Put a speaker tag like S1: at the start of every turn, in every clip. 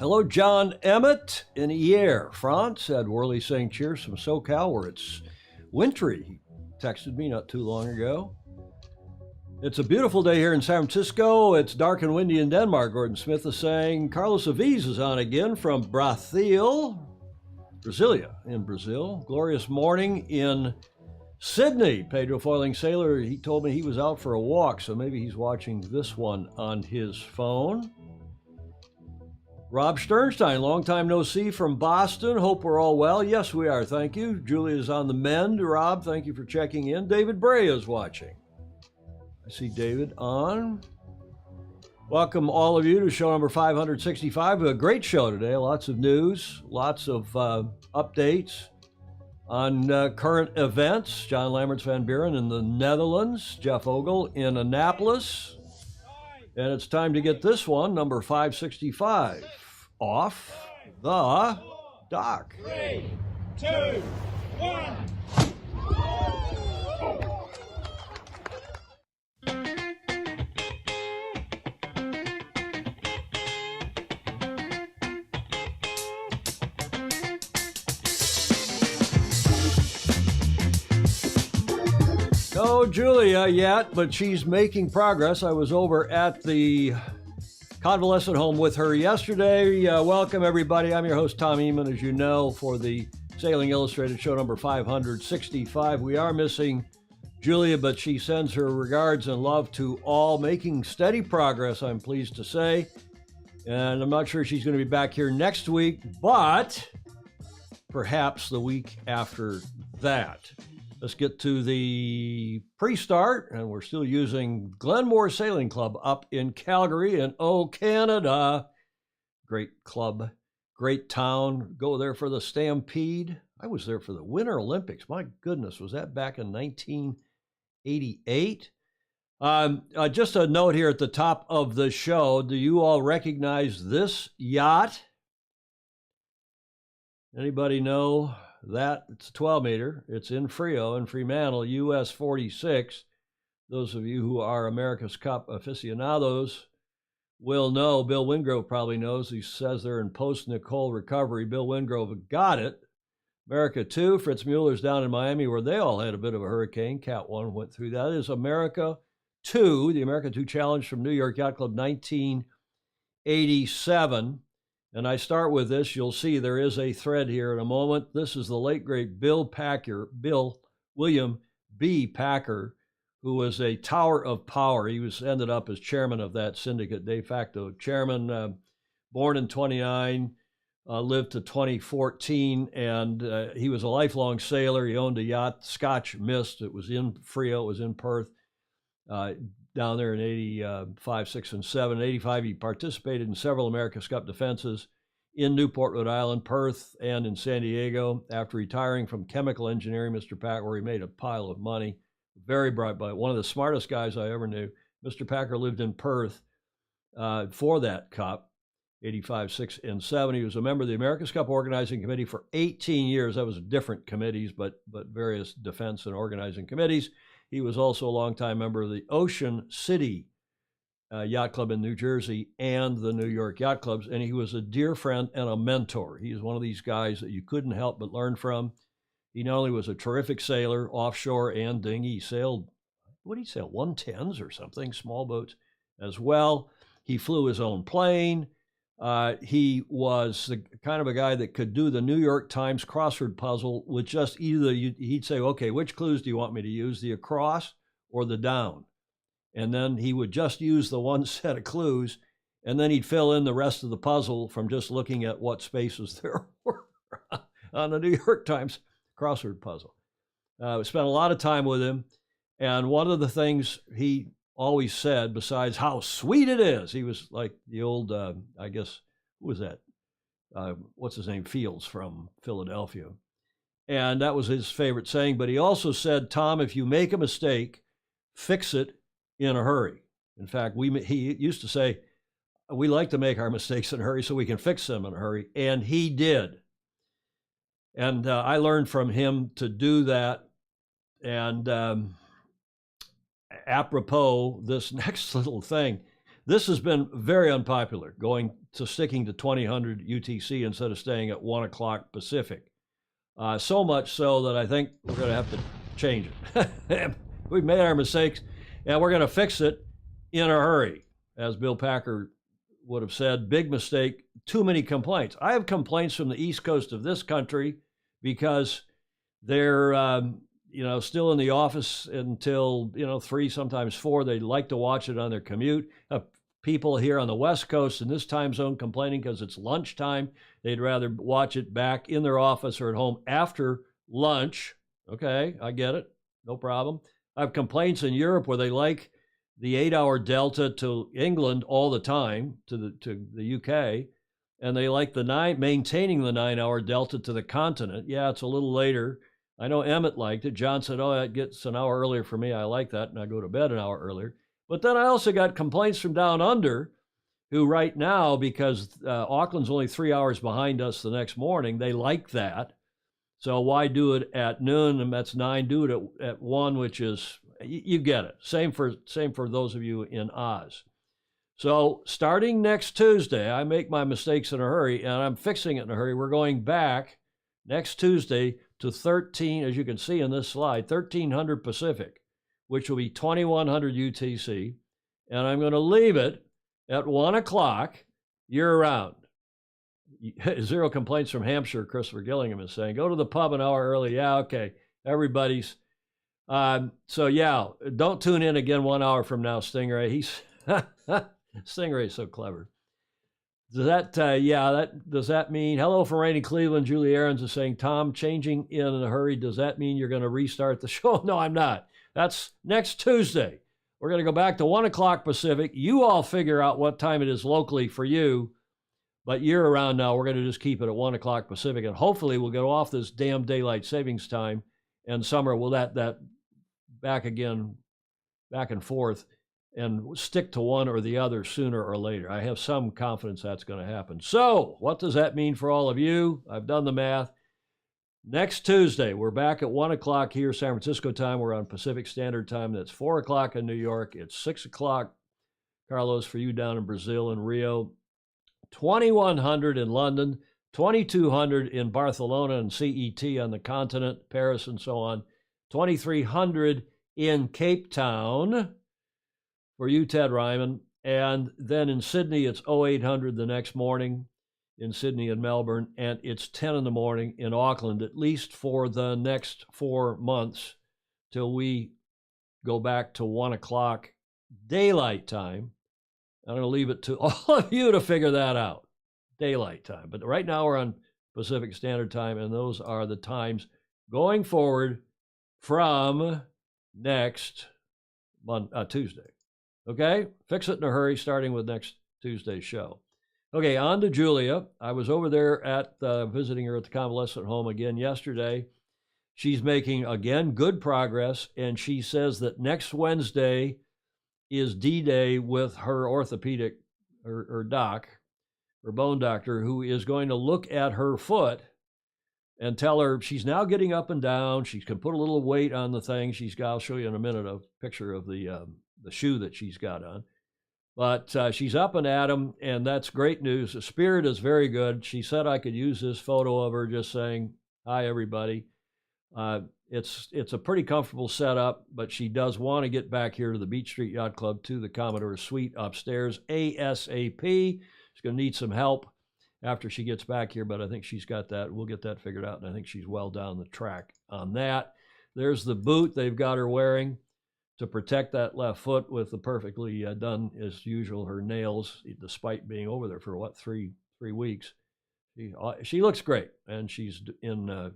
S1: Hello, John Emmett in Hyères, France. Ed Worley saying cheers from SoCal where it's wintry. He texted me not too long ago. It's a beautiful day here in San Francisco. It's dark and windy in Denmark. Gordon Smith is saying Carlos Aviz is on again from Brasilia in Brazil. Glorious morning in Sydney. Pedro Foiling Sailor, he told me he was out for a walk, so maybe he's watching this one on his phone. Rob Sternstein, long time no see from Boston. Hope we're all well. Yes, we are. Thank you. Julia's on the mend. Rob, thank you for checking in. David Bray is watching. I see David on. Welcome all of you to show number 565. A great show today. Lots of news, lots of updates on current events. John Lammerts van Buren in the Netherlands. Jeff Ogle in Annapolis. And it's time to get this one, number 565, off the dock.
S2: 3, 2, 1.
S1: No Julia yet, but she's making progress. I was over at the convalescent home with her yesterday. Welcome, everybody. I'm your host, Tom Eamon, as you know, for the Sailing Illustrated show number 565. We are missing Julia, but she sends her regards and love to all, making steady progress, I'm pleased to say. And I'm not sure she's going to be back here next week, but perhaps the week after that. Let's get to the pre-start, and we're still using Glenmore Sailing Club up in Calgary, and Canada. Great club, great town. Go there for the Stampede. I was there for the Winter Olympics. My goodness, was that back in 1988? Just a note here at the top of the show. Do you all recognize this yacht? Anybody know? That it's a 12 meter. It's in Frio in Fremantle, US 46. Those of you who are America's Cup aficionados will know. Bill Wingrove probably knows. He says they're in post-Nicole recovery. Bill Wingrove got it. America 2, Fritz Mueller's down in Miami where they all had a bit of a hurricane. Cat 1 went through that. It is America 2, the America 2 Challenge from New York Yacht Club 1987. And I start with this. You'll see there is a thread here in a moment. This is the late, great Bill William B. Packer, who was a tower of power. He ended up as chairman of that syndicate, de facto chairman, born in 29, lived to 2014, and he was a lifelong sailor. He owned a yacht, Scotch Mist. It was in Frio. It was in Perth. Down there in 85, 6, and 7. In 85, he participated in several America's Cup defenses in Newport, Rhode Island, Perth, and in San Diego. After retiring from chemical engineering, Mr. Packer, where he made a pile of money, very bright, but one of the smartest guys I ever knew. Mr. Packer lived in Perth for that Cup, 85, 6, and 7. He was a member of the America's Cup Organizing Committee for 18 years. That was different committees, but various defense and organizing committees. He was also a longtime member of the Ocean City Yacht Club in New Jersey and the New York Yacht Clubs, and he was a dear friend and a mentor. He is one of these guys that you couldn't help but learn from. He not only was a terrific sailor, offshore and dinghy. He sailed, what did he sail, 110s or something, small boats as well. He flew his own plane. He was the kind of a guy that could do the New York Times crossword puzzle with just either, he'd say, okay, which clues do you want me to use, the across or the down? And then he would just use the one set of clues, and then he'd fill in the rest of the puzzle from just looking at what spaces there were on the New York Times crossword puzzle. We spent a lot of time with him, and one of the things he always said, besides how sweet it is, he was like the old, I guess, who was that? What's his name? Fields from Philadelphia. And that was his favorite saying. But he also said, Tom, if you make a mistake, fix it in a hurry. In fact, he used to say, we like to make our mistakes in a hurry so we can fix them in a hurry. And he did. And I learned from him to do that. And apropos this next little thing, This has been very unpopular, sticking to 2000 UTC instead of staying at 1 o'clock Pacific. So much so that I think we're going to have to change it. We've made our mistakes, and we're going to fix it in a hurry. As Bill Packer would have said, big mistake, too many complaints. I have complaints from the East Coast of this country because they're still in the office until 3, sometimes 4. They like to watch it on their commute. People here on the West Coast in this time zone complaining because it's lunchtime. They'd rather watch it back in their office or at home after lunch. Okay, I get it. No problem. I have complaints in Europe where they like the 8-hour delta to England all the time, to the UK, and they like maintaining the 9-hour delta to the continent. Yeah, it's a little later. I know Emmett liked it. John said, oh, it gets an hour earlier for me. I like that, and I go to bed an hour earlier. But then I also got complaints from down under, who right now, because Auckland's only 3 hours behind us the next morning, they like that. So why do it at noon? And that's 9. Do it at 1, which is, you get it. Same for those of you in Oz. So starting next Tuesday, I make my mistakes in a hurry, and I'm fixing it in a hurry. We're going back next Tuesday to 13, as you can see in this slide, 1300 Pacific, which will be 2100 UTC, and I'm going to leave it at 1 o'clock year-round. 0 complaints from Hampshire, Christopher Gillingham is saying. Go to the pub an hour early. Yeah, okay. Everybody's. So, yeah, don't tune in again 1 hour from now, Stingray. Stingray's so clever. Does that mean, hello from rainy Cleveland, Julie Aarons is saying, Tom, changing in a hurry, does that mean you're going to restart the show? No, I'm not. That's next Tuesday. We're going to go back to 1 o'clock Pacific. You all figure out what time it is locally for you, but year around now, we're going to just keep it at 1 o'clock Pacific, and hopefully we'll get off this damn daylight savings time, and summer will that back again, back and forth, and stick to one or the other sooner or later. I have some confidence that's going to happen. So what does that mean for all of you? I've done the math. Next Tuesday, we're back at 1 o'clock here, San Francisco time. We're on Pacific Standard Time. That's 4 o'clock in New York. It's 6 o'clock, Carlos, for you down in Brazil and Rio. 2100 in London, 2200 in Barcelona and CET on the continent, Paris and so on. 2300 in Cape Town for you, Ted Ryman. And then in Sydney, it's 0800 the next morning in Sydney and Melbourne, and it's 10 in the morning in Auckland, at least for the next 4 months till we go back to 1 o'clock daylight time. I'm going to leave it to all of you to figure that out, daylight time. But right now we're on Pacific Standard Time, and those are the times going forward from next Tuesday. Okay? Fix it in a hurry, starting with next Tuesday's show. Okay, on to Julia. I was over there at visiting her at the convalescent home again yesterday. She's making, again, good progress, and she says that next Wednesday is D-Day with her orthopedic, her doc, her bone doctor, who is going to look at her foot and tell her she's now getting up and down. She can put a little weight on the thing. I'll show you in a minute a picture of the shoe that she's got on. But she's up and at 'em, and that's great news. The spirit is very good. She said I could use this photo of her just saying, hi, everybody. It's a pretty comfortable setup, but she does want to get back here to the Beach Street Yacht Club, to the Commodore Suite upstairs ASAP. She's going to need some help after she gets back here, but I think she's got that. We'll get that figured out, and I think she's well down the track on that. There's the boot they've got her wearing to protect that left foot with the perfectly done, as usual, her nails, despite being over there for, 3 weeks. She looks great, and she's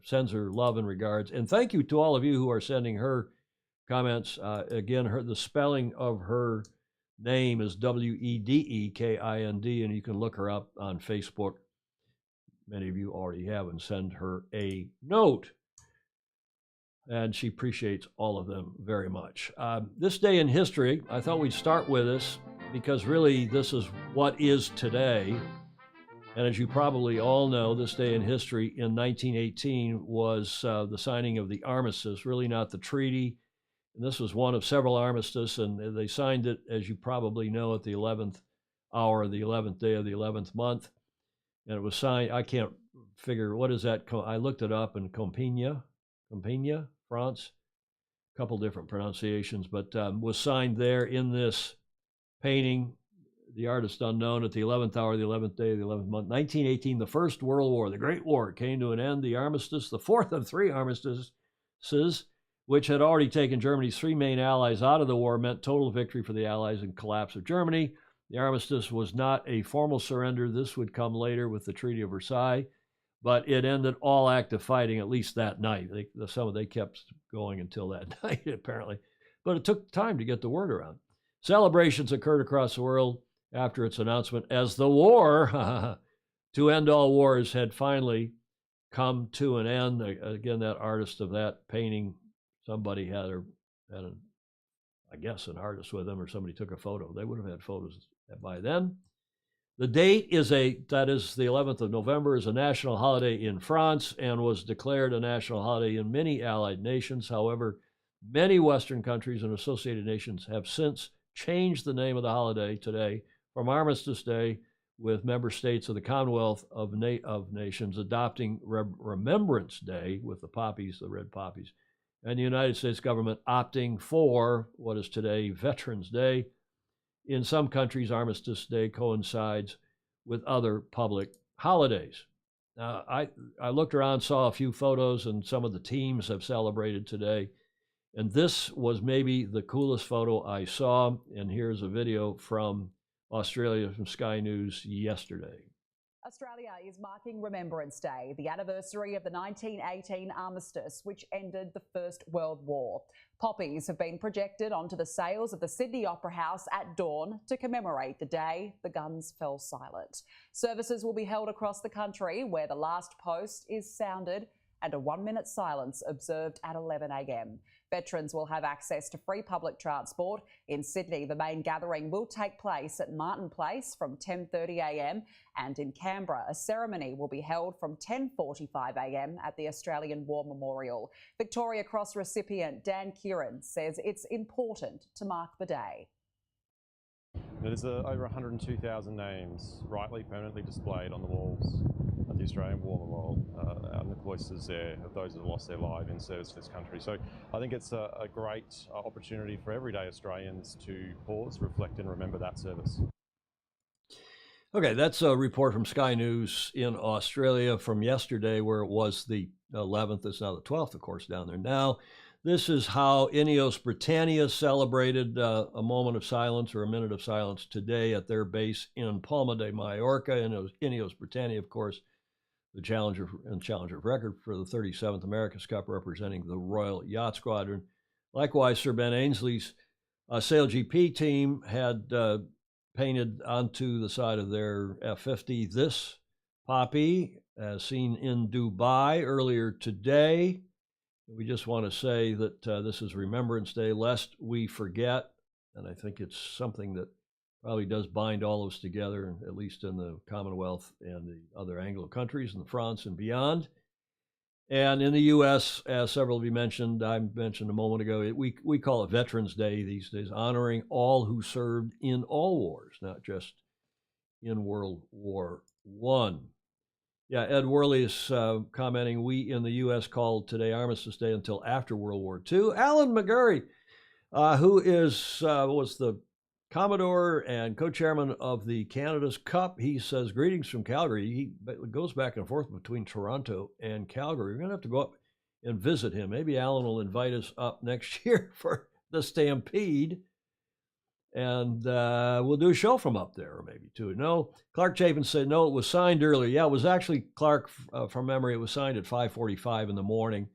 S1: sends her love and regards. And thank you to all of you who are sending her comments. Again, the spelling of her name is Wedekind, and you can look her up on Facebook. Many of you already have, and send her a note. And she appreciates all of them very much. This day in history, I thought we'd start with this because really this is what is today. And as you probably all know, this day in history in 1918 was the signing of the armistice, really not the treaty. And this was one of several armistices, and they signed it, as you probably know, at the 11th hour, the 11th day of the 11th month. And it was signed, I can't figure, what is that? I looked it up in Compiègne, France. A couple different pronunciations, but was signed there in this painting, the artist unknown, at the 11th hour, the 11th day of the 11th month. 1918, the First World War, the Great War, came to an end. The armistice, the fourth of three armistices, which had already taken Germany's three main allies out of the war, meant total victory for the Allies and collapse of Germany. The armistice was not a formal surrender. This would come later with the Treaty of Versailles, but it ended all active fighting, at least that night. They kept going until that night, apparently. But it took time to get the word around. Celebrations occurred across the world after its announcement as the war to end all wars had finally come to an end. Again, that artist of that painting, somebody had an artist with them, or somebody took a photo. They would have had photos by then. The date that is the 11th of November, is a national holiday in France and was declared a national holiday in many allied nations. However, many Western countries and associated nations have since changed the name of the holiday today from Armistice Day, with member states of the Commonwealth of Nations adopting Remembrance Day with the poppies, the red poppies, and the United States government opting for what is today Veterans Day. In some countries, Armistice Day coincides with other public holidays. Now, I looked around, saw a few photos, and some of the teams have celebrated today. And this was maybe the coolest photo I saw. And here's a video from Australia, from Sky News yesterday.
S3: Australia is marking Remembrance Day, the anniversary of the 1918 armistice, which ended the First World War. Poppies have been projected onto the sails of the Sydney Opera House at dawn to commemorate the day the guns fell silent. Services will be held across the country, where the last post is sounded and a 1-minute silence observed at 11 a.m. Veterans will have access to free public transport. In Sydney, the main gathering will take place at Martin Place from 10:30 a.m, and in Canberra, a ceremony will be held from 10:45 a.m. at the Australian War Memorial. Victoria Cross recipient Dan Kieran says it's important to mark the day.
S4: There's over 102,000 names rightly permanently displayed on the walls of the Australian War Memorial, and the cloisters there of those who have lost their life in service for this country. So I think it's a great opportunity for everyday Australians to pause, reflect and remember that service.
S1: Okay, that's a report from Sky News in Australia from yesterday, where it was the 11th. It's now the 12th, of course, down there now. This is how Ineos Britannia celebrated a moment of silence, or a minute of silence, today at their base in Palma de Mallorca. And Ineos Britannia, of course, the challenger of record for the 37th America's Cup, representing the Royal Yacht Squadron. Likewise, Sir Ben Ainsley's Sail GP team had painted onto the side of their F-50 this poppy, as seen in Dubai earlier today. We just want to say that this is Remembrance Day, lest we forget, and I think it's something that probably does bind all of us together, at least in the Commonwealth and the other Anglo countries, and France and beyond. And in the U.S., as several of you mentioned, I mentioned a moment ago, we call it Veterans Day these days, honoring all who served in all wars, not just in World War I. Yeah, Ed Worley is commenting, we in the U.S. called today Armistice Day until after World War II. Alan McGurry, who was the Commodore and co-chairman of the Canada's Cup, he says, greetings from Calgary. He goes back and forth between Toronto and Calgary. We're going to have to go up and visit him. Maybe Alan will invite us up next year for the Stampede. And we'll do a show from up there, or maybe two. No, Clark Chapin said, no, it was signed earlier. Yeah, it was actually, Clark, from memory, it was signed at 5:45 in the morning,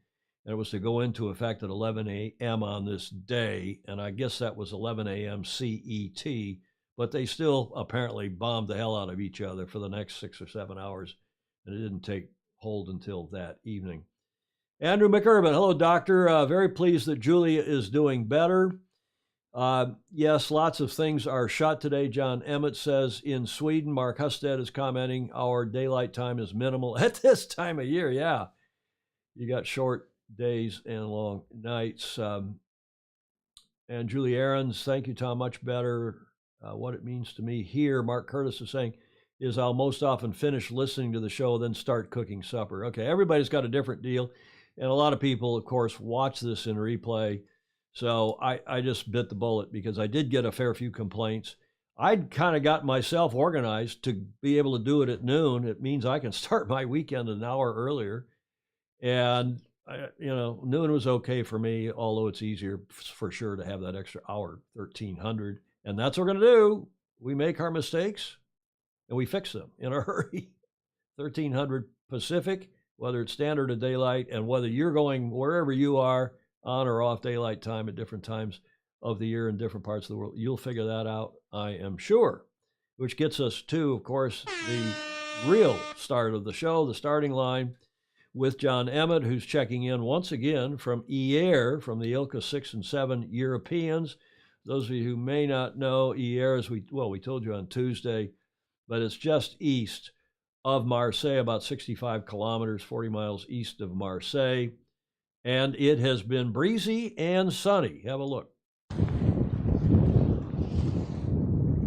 S1: and it was to go into effect at 11 a.m. on this day. And I guess that was 11 a.m. CET, but they still apparently bombed the hell out of each other for the next 6 or 7 hours, and it didn't take hold until that evening. Andrew McIrvin, hello, doctor. Very pleased that Julia is doing better. Yes, lots of things are shut today. John Emmett says in Sweden. Mark Husted is commenting, our daylight time is minimal at this time of year. Yeah, you got short days and long nights. And Julie Aarons, thank you, Tom. Much better. What it means to me here, Mark Curtis is saying, is I'll most often finish listening to the show, then start cooking supper. Okay, everybody's got a different deal. And a lot of people, of course, watch this in replay. So I just bit the bullet because I did get a fair few complaints. I'd kind of got myself organized to be able to do it at noon. It means I can start my weekend an hour earlier. And, noon was okay for me, although it's easier for sure to have that extra hour, 1300. And that's what we're going to do. We make our mistakes and we fix them in a hurry. 1300 Pacific, whether it's standard or daylight, and whether you're going wherever you are on or off daylight time at different times of the year in different parts of the world, you'll figure that out, I am sure. Which gets us to, of course, the real start of the show, the starting line, with John Emmett, who's checking in once again from Hyères, from the Ilka 6 and 7 Europeans. Those of you who may not know, Hyères, we told you on Tuesday, but it's just east of Marseille, about 65 kilometers, 40 miles east of Marseille. And it has been breezy and sunny. Have a look.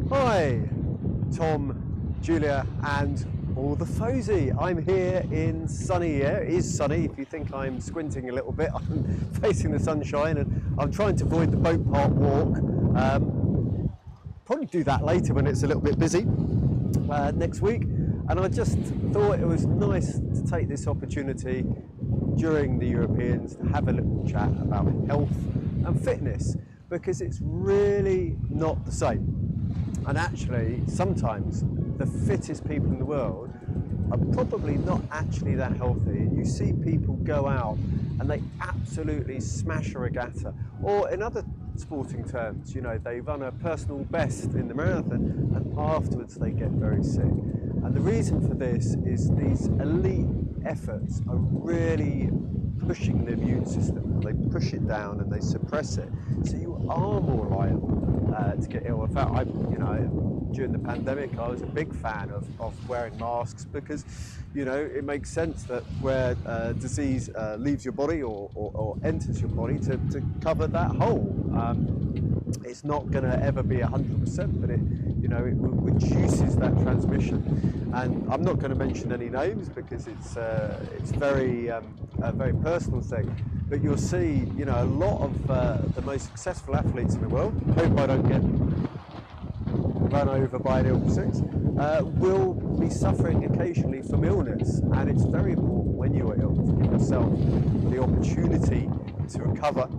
S5: Hi, Tom, Julia, and all the Fozy. I'm here in sunny Hyères. It is sunny. If you think I'm squinting a little bit, I'm facing the sunshine and I'm trying to avoid the boat park walk. Probably do that later when it's a little bit busy next week. And I just thought it was nice to take this opportunity during the Europeans to have a little chat about health and fitness, because it's really not the same. And actually, sometimes the fittest people in the world are probably not actually that healthy. You see people go out and they absolutely smash a regatta, or in other sporting terms, they run a personal best in the marathon and afterwards they get very sick. And the reason for this is these elite efforts are really pushing the immune system. They push it down and they suppress it, so you are more liable to get ill. In fact, during the pandemic, I was a big fan of wearing masks because, it makes sense that where disease leaves your body or enters your body to cover that hole. It's not going to ever be 100%, but it reduces that transmission. And I'm not going to mention any names because it's very a very personal thing. But you'll see, a lot of the most successful athletes in the world, hope I don't get run over by an Ilka 6, will be suffering occasionally from illness. And it's very important when you are ill to give yourself the opportunity to recover,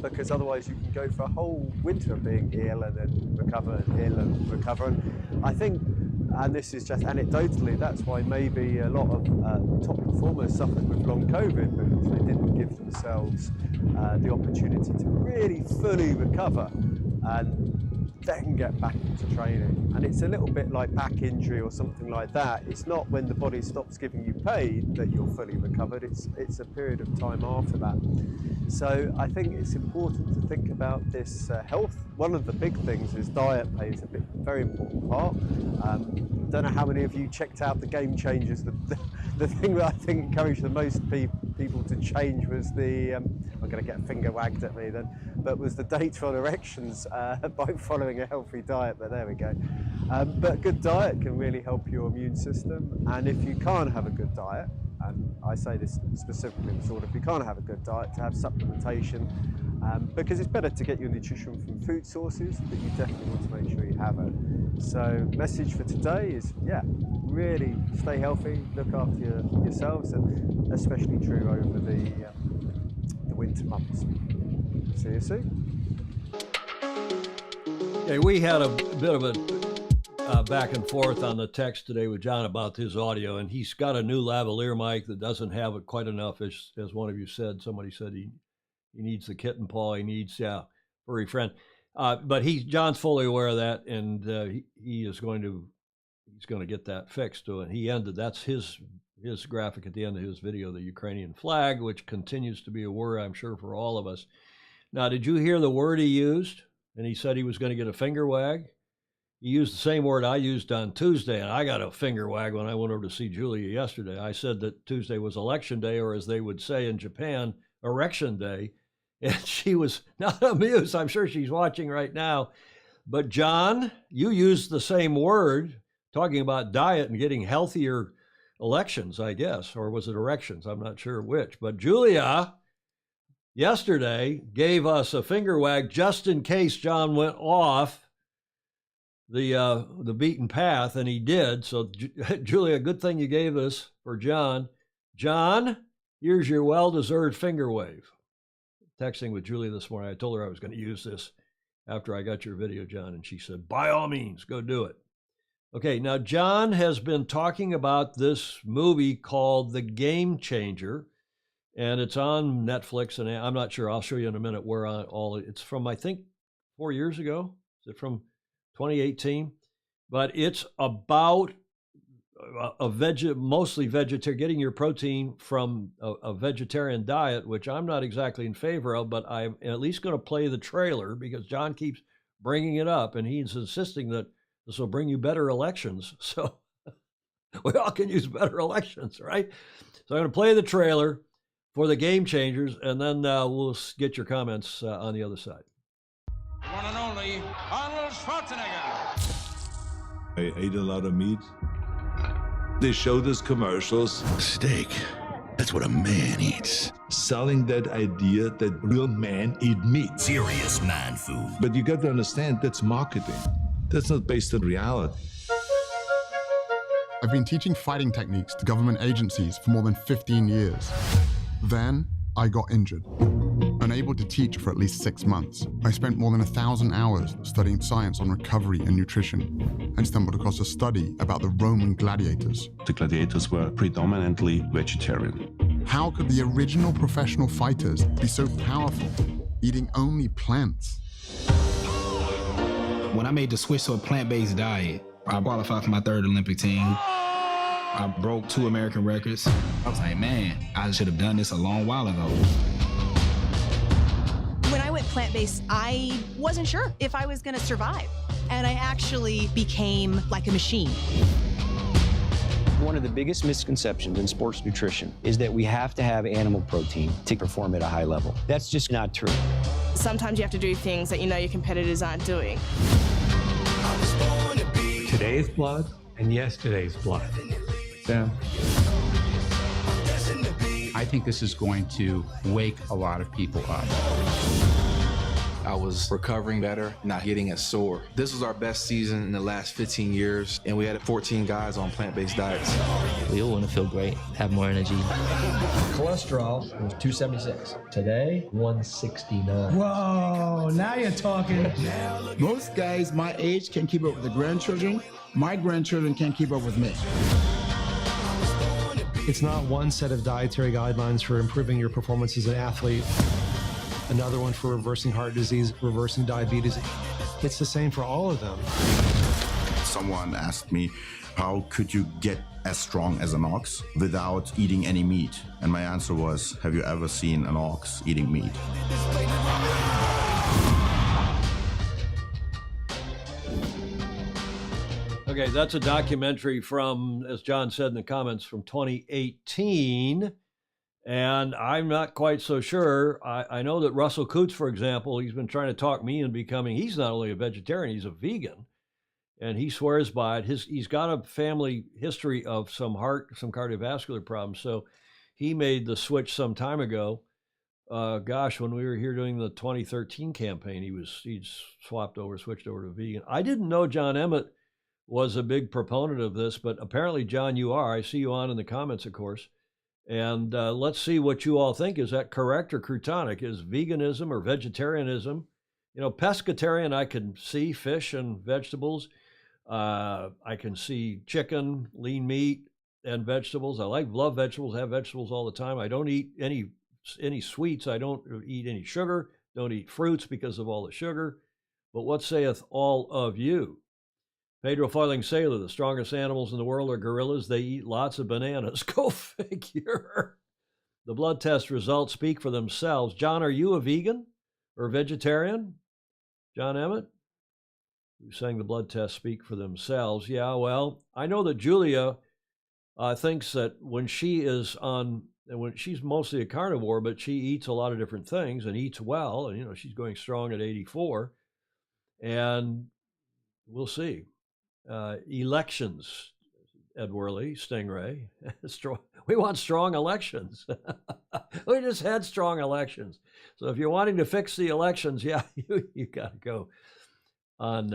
S5: because otherwise you can go for a whole winter of being ill and then recover and ill and recover. And I think, and this is just anecdotally, that's why maybe a lot of top performers suffered with long COVID, because they didn't give themselves the opportunity to really fully recover and then get back into training. And it's a little bit like back injury or something like that. It's not when the body stops giving you pain that you're fully recovered. It's a period of time after that. So I think it's important to think about this health. One of the big things is diet plays a very important part. Don't know how many of you checked out the Game Changers. The thing that I think encouraged the most people to change was the, I'm going to get a finger wagged at me then, but was the data on erections by following a healthy diet, but there we go. But good diet can really help your immune system, and if you can't have a good diet, and I say this specifically in sort of, if you can't have a good diet, to have supplementation, because it's better to get your nutrition from food sources, but you definitely want to make sure you have it. So message for today is, really stay healthy, look after yourselves, and especially true over the winter months. See you soon.
S1: Okay, we had a bit of a back and forth on the text today with John about his audio, and he's got a new lavalier mic that doesn't have it quite enough, as one of you said. Somebody said he needs the kitten paw. He needs, furry friend. But John's fully aware of that, and he's going to get that fixed. And he ended. That's his graphic at the end of his video, the Ukrainian flag, which continues to be a worry, I'm sure, for all of us. Now, did you hear the word he used? And he said he was going to get a finger wag. He used the same word I used on Tuesday, and I got a finger wag when I went over to see Julia yesterday. I said that Tuesday was election day, or as they would say in Japan, erection day. And she was not amused. I'm sure she's watching right now. But John, you used the same word, talking about diet and getting healthier elections, I guess, or was it erections? I'm not sure which. But Julia yesterday gave us a finger wag just in case John went off the beaten path, and he did. So, Julia, good thing you gave this for John. John, here's your well-deserved finger wave. Texting with Julia this morning, I told her I was going to use this after I got your video, John, and she said, by all means, go do it. Okay, now John has been talking about this movie called The Game Changer, and it's on Netflix, and I'm not sure. I'll show you in a minute where it's from, I think, 4 years ago. Is it from 2018? But it's about mostly vegetarian, getting your protein from a vegetarian diet, which I'm not exactly in favor of, but I'm at least going to play the trailer because John keeps bringing it up, and he's insisting that this will bring you better elections. So we all can use better elections, right? So I'm going to play the trailer for The Game Changers, and then we'll get your comments on the other side.
S2: One and only Arnold Schwarzenegger.
S6: I ate a lot of meat. They showed us commercials.
S7: Steak. That's what a man eats.
S6: Selling that idea that real men eat meat.
S7: Serious man food.
S6: But you got to understand, that's marketing. That's not based on reality.
S8: I've been teaching fighting techniques to government agencies for more than 15 years. Then I got injured. Unable to teach for at least 6 months, I spent more than 1,000 hours studying science on recovery and nutrition, and stumbled across a study about the Roman gladiators.
S9: The gladiators were predominantly vegetarian.
S8: How could the original professional fighters be so powerful, eating only plants?
S10: When I made the switch to a plant-based diet, I qualified for my 3rd Olympic team. I broke 2 American records. I was like, man, I should have done this a long while ago.
S11: When I went plant-based, I wasn't sure if I was gonna survive. And I actually became like a machine.
S12: One of the biggest misconceptions in sports nutrition is that we have to have animal protein to perform at a high level. That's just not true.
S13: Sometimes you have to do things that you know your competitors aren't doing.
S14: Today's blood and yesterday's blood.
S15: Sam. I think this is going to wake a lot of people up.
S16: I was recovering better, not getting as sore. This was our best season in the last 15 years, and we had 14 guys on plant-based diets.
S17: We all want to feel great, have more energy.
S18: Cholesterol was 276. Today, 169.
S19: Whoa, now you're talking.
S20: Most guys my age can keep up with the grandchildren. My grandchildren can't keep up with me.
S21: It's not one set of dietary guidelines for improving your performance as an athlete, another one for reversing heart disease, reversing diabetes. It's the same for all of them.
S22: Someone asked me, how could you get as strong as an ox without eating any meat? And my answer was, have you ever seen an ox eating meat?
S1: Okay, that's a documentary from, as John said in the comments, from 2018. And I'm not quite so sure. I know that Russell Coutts, for example, he's been trying to talk me into becoming, he's not only a vegetarian, he's a vegan. And he swears by it. He's got a family history of some cardiovascular problems. So he made the switch some time ago. When we were here doing the 2013 campaign, he'd switched over to vegan. I didn't know John Emmett was a big proponent of this, but apparently, John, you are. I see you on in the comments, of course. And let's see what you all think. Is that correct or crutonic? Is veganism or vegetarianism? You know, pescatarian, I can see fish and vegetables. I can see chicken, lean meat, and vegetables. I love vegetables, have vegetables all the time. I don't eat any sweets. I don't eat any sugar. Don't eat fruits because of all the sugar. But what saith all of you? Pedro Foiling Sailor, the strongest animals in the world are gorillas. They eat lots of bananas. Go figure. The blood test results speak for themselves. John, are you a vegan or vegetarian? John Emmett? Who's saying the blood tests speak for themselves. Yeah, well, I know that Julia thinks that when she is on and when she's mostly a carnivore, but she eats a lot of different things and eats well. And, you know, she's going strong at 84. And we'll see. Elections, Ed Worley, Stingray. We want strong elections. We just had strong elections. So if you're wanting to fix the elections, yeah, you got to go on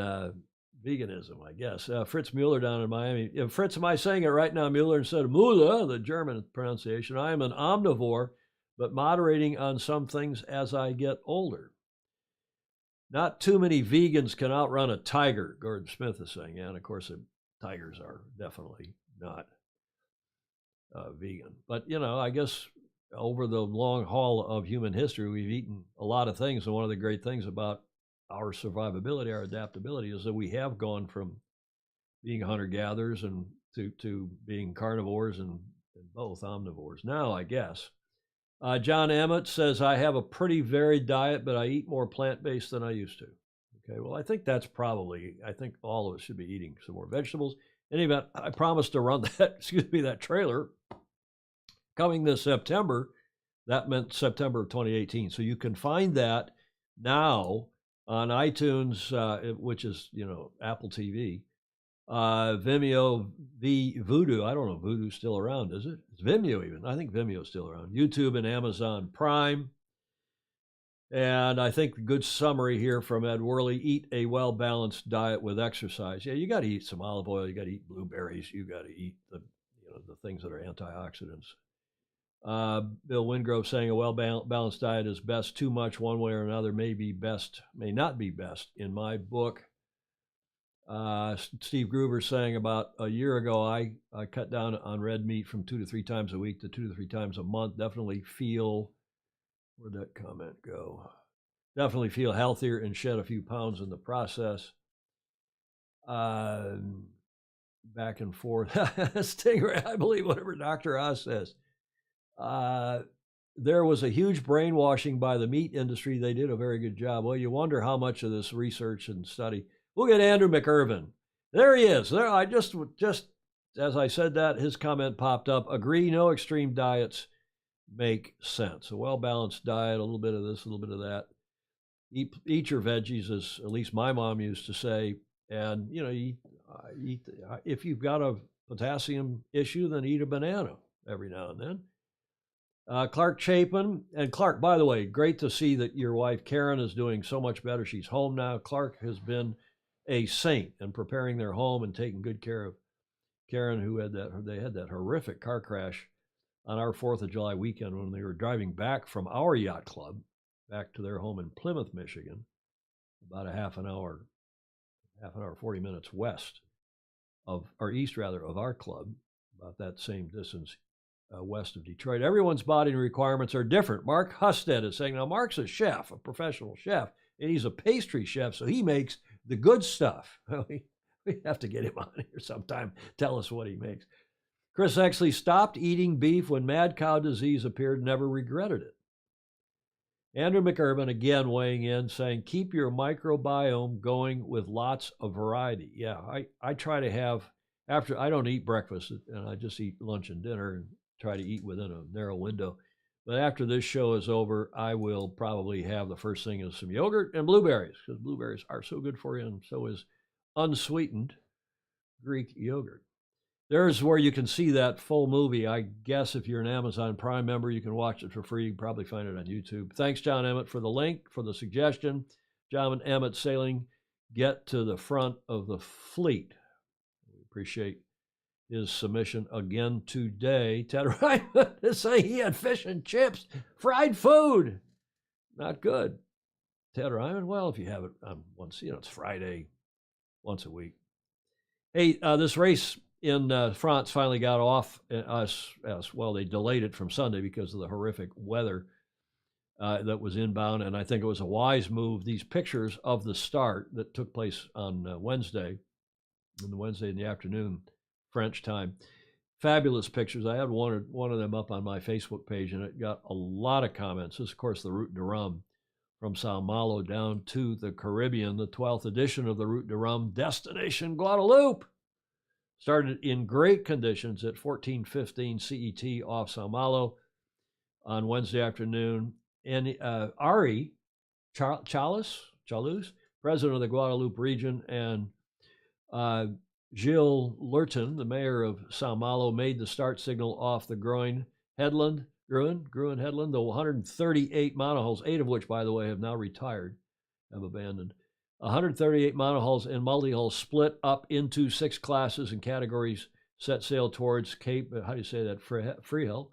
S1: veganism, I guess. Fritz Mueller down in Miami. Fritz, am I saying it right now? Mueller instead of Mueller, the German pronunciation. I am an omnivore, but moderating on some things as I get older. Not too many vegans can outrun a tiger, Gordon Smith is saying. And of course, tigers are definitely not vegan. But, you know, I guess over the long haul of human history, we've eaten a lot of things. And one of the great things about our survivability, our adaptability, is that we have gone from being hunter-gatherers and to being carnivores and both omnivores. Now, I guess. John Emmett says, I have a pretty varied diet, but I eat more plant-based than I used to. Okay, well, I think that's probably, I think all of us should be eating some more vegetables. In any event, I promised to run that trailer coming this September. That meant September of 2018. So you can find that now on iTunes, which is, you know, Apple TV, Vimeo, Vudu. I don't know if Vudu's still around, is it? It's Vimeo even. I think Vimeo's still around. YouTube and Amazon Prime. And I think the good summary here from Ed Worley, eat a well-balanced diet with exercise. Yeah, you got to eat some olive oil. You got to eat blueberries. You got to eat the things that are antioxidants. Bill Wingrove saying a well-balanced diet is best. Too much one way or another may not be best in my book. Steve Gruber saying about a year ago, I cut down on red meat from 2 to 3 times a week to 2 to 3 times a month. Definitely feel, where'd that comment go? Definitely feel healthier and shed a few pounds in the process. Back and forth. Stingray, I believe whatever Dr. Oz says. There was a huge brainwashing by the meat industry. They did a very good job. Well, you wonder how much of this research and study. We'll get Andrew McIrvin. There he is. There, I just as I said that, his comment popped up. Agree, no extreme diets make sense. A well-balanced diet, a little bit of this, a little bit of that. Eat your veggies, as at least my mom used to say. And, you know, eat if you've got a potassium issue, then eat a banana every now and then. Clark Chapin. And Clark, by the way, great to see that your wife Karen is doing so much better. She's home now. Clark has been a saint in preparing their home and taking good care of Karen, who had that horrific car crash on our 4th of July weekend when they were driving back from our yacht club back to their home in Plymouth, Michigan, about a half an hour, 40 minutes west of, or east rather, of our club, about that same distance west of Detroit. Everyone's body requirements are different. Mark Husted is saying, now Mark's a chef, a professional chef, and he's a pastry chef, so he makes the good stuff. We have to get him on here sometime, tell us what he makes. Chris Exley stopped eating beef when mad cow disease appeared, never regretted it. Andrew McIrvin again weighing in, saying, keep your microbiome going with lots of variety. Yeah, I try to have, after, I don't eat breakfast, and I just eat lunch and dinner and try to eat within a narrow window. But after this show is over, I will probably have the first thing is some yogurt and blueberries, because blueberries are so good for you, and so is unsweetened Greek yogurt. There's where you can see that full movie. I guess if you're an Amazon Prime member, you can watch it for free. You can probably find it on YouTube. Thanks, John Emmett, for the link, for the suggestion. John Emmett sailing, get to the front of the fleet. We appreciate his submission again today. Ted Ryman is saying he had fish and chips, fried food. Not good. Ted Ryman, well, if you have it once, it's Friday, once a week. Hey, this race in France finally got off as well. They delayed it from Sunday because of the horrific weather that was inbound, and I think it was a wise move. These pictures of the start that took place on Wednesday in the afternoon, French time, fabulous pictures. I had one of them up on my Facebook page, and it got a lot of comments. This is, of course, the Route de Rhum from Sao Malo down to the Caribbean, the 12th edition of the Route de Rhum, destination Guadeloupe. Started in great conditions at 14:15 CET off Sao Malo. on Wednesday afternoon. And Ari Chalus, president of the Guadalupe region, and Gilles Lurton, the mayor of Sao Malo, made the start signal off the Gruen Headland, the 138 monohulls, 8 of which, by the way, have now retired, have abandoned. 138 monohulls and multi-hulls split up into 6 classes and categories set sail towards Cape, how do you say that, Freehill,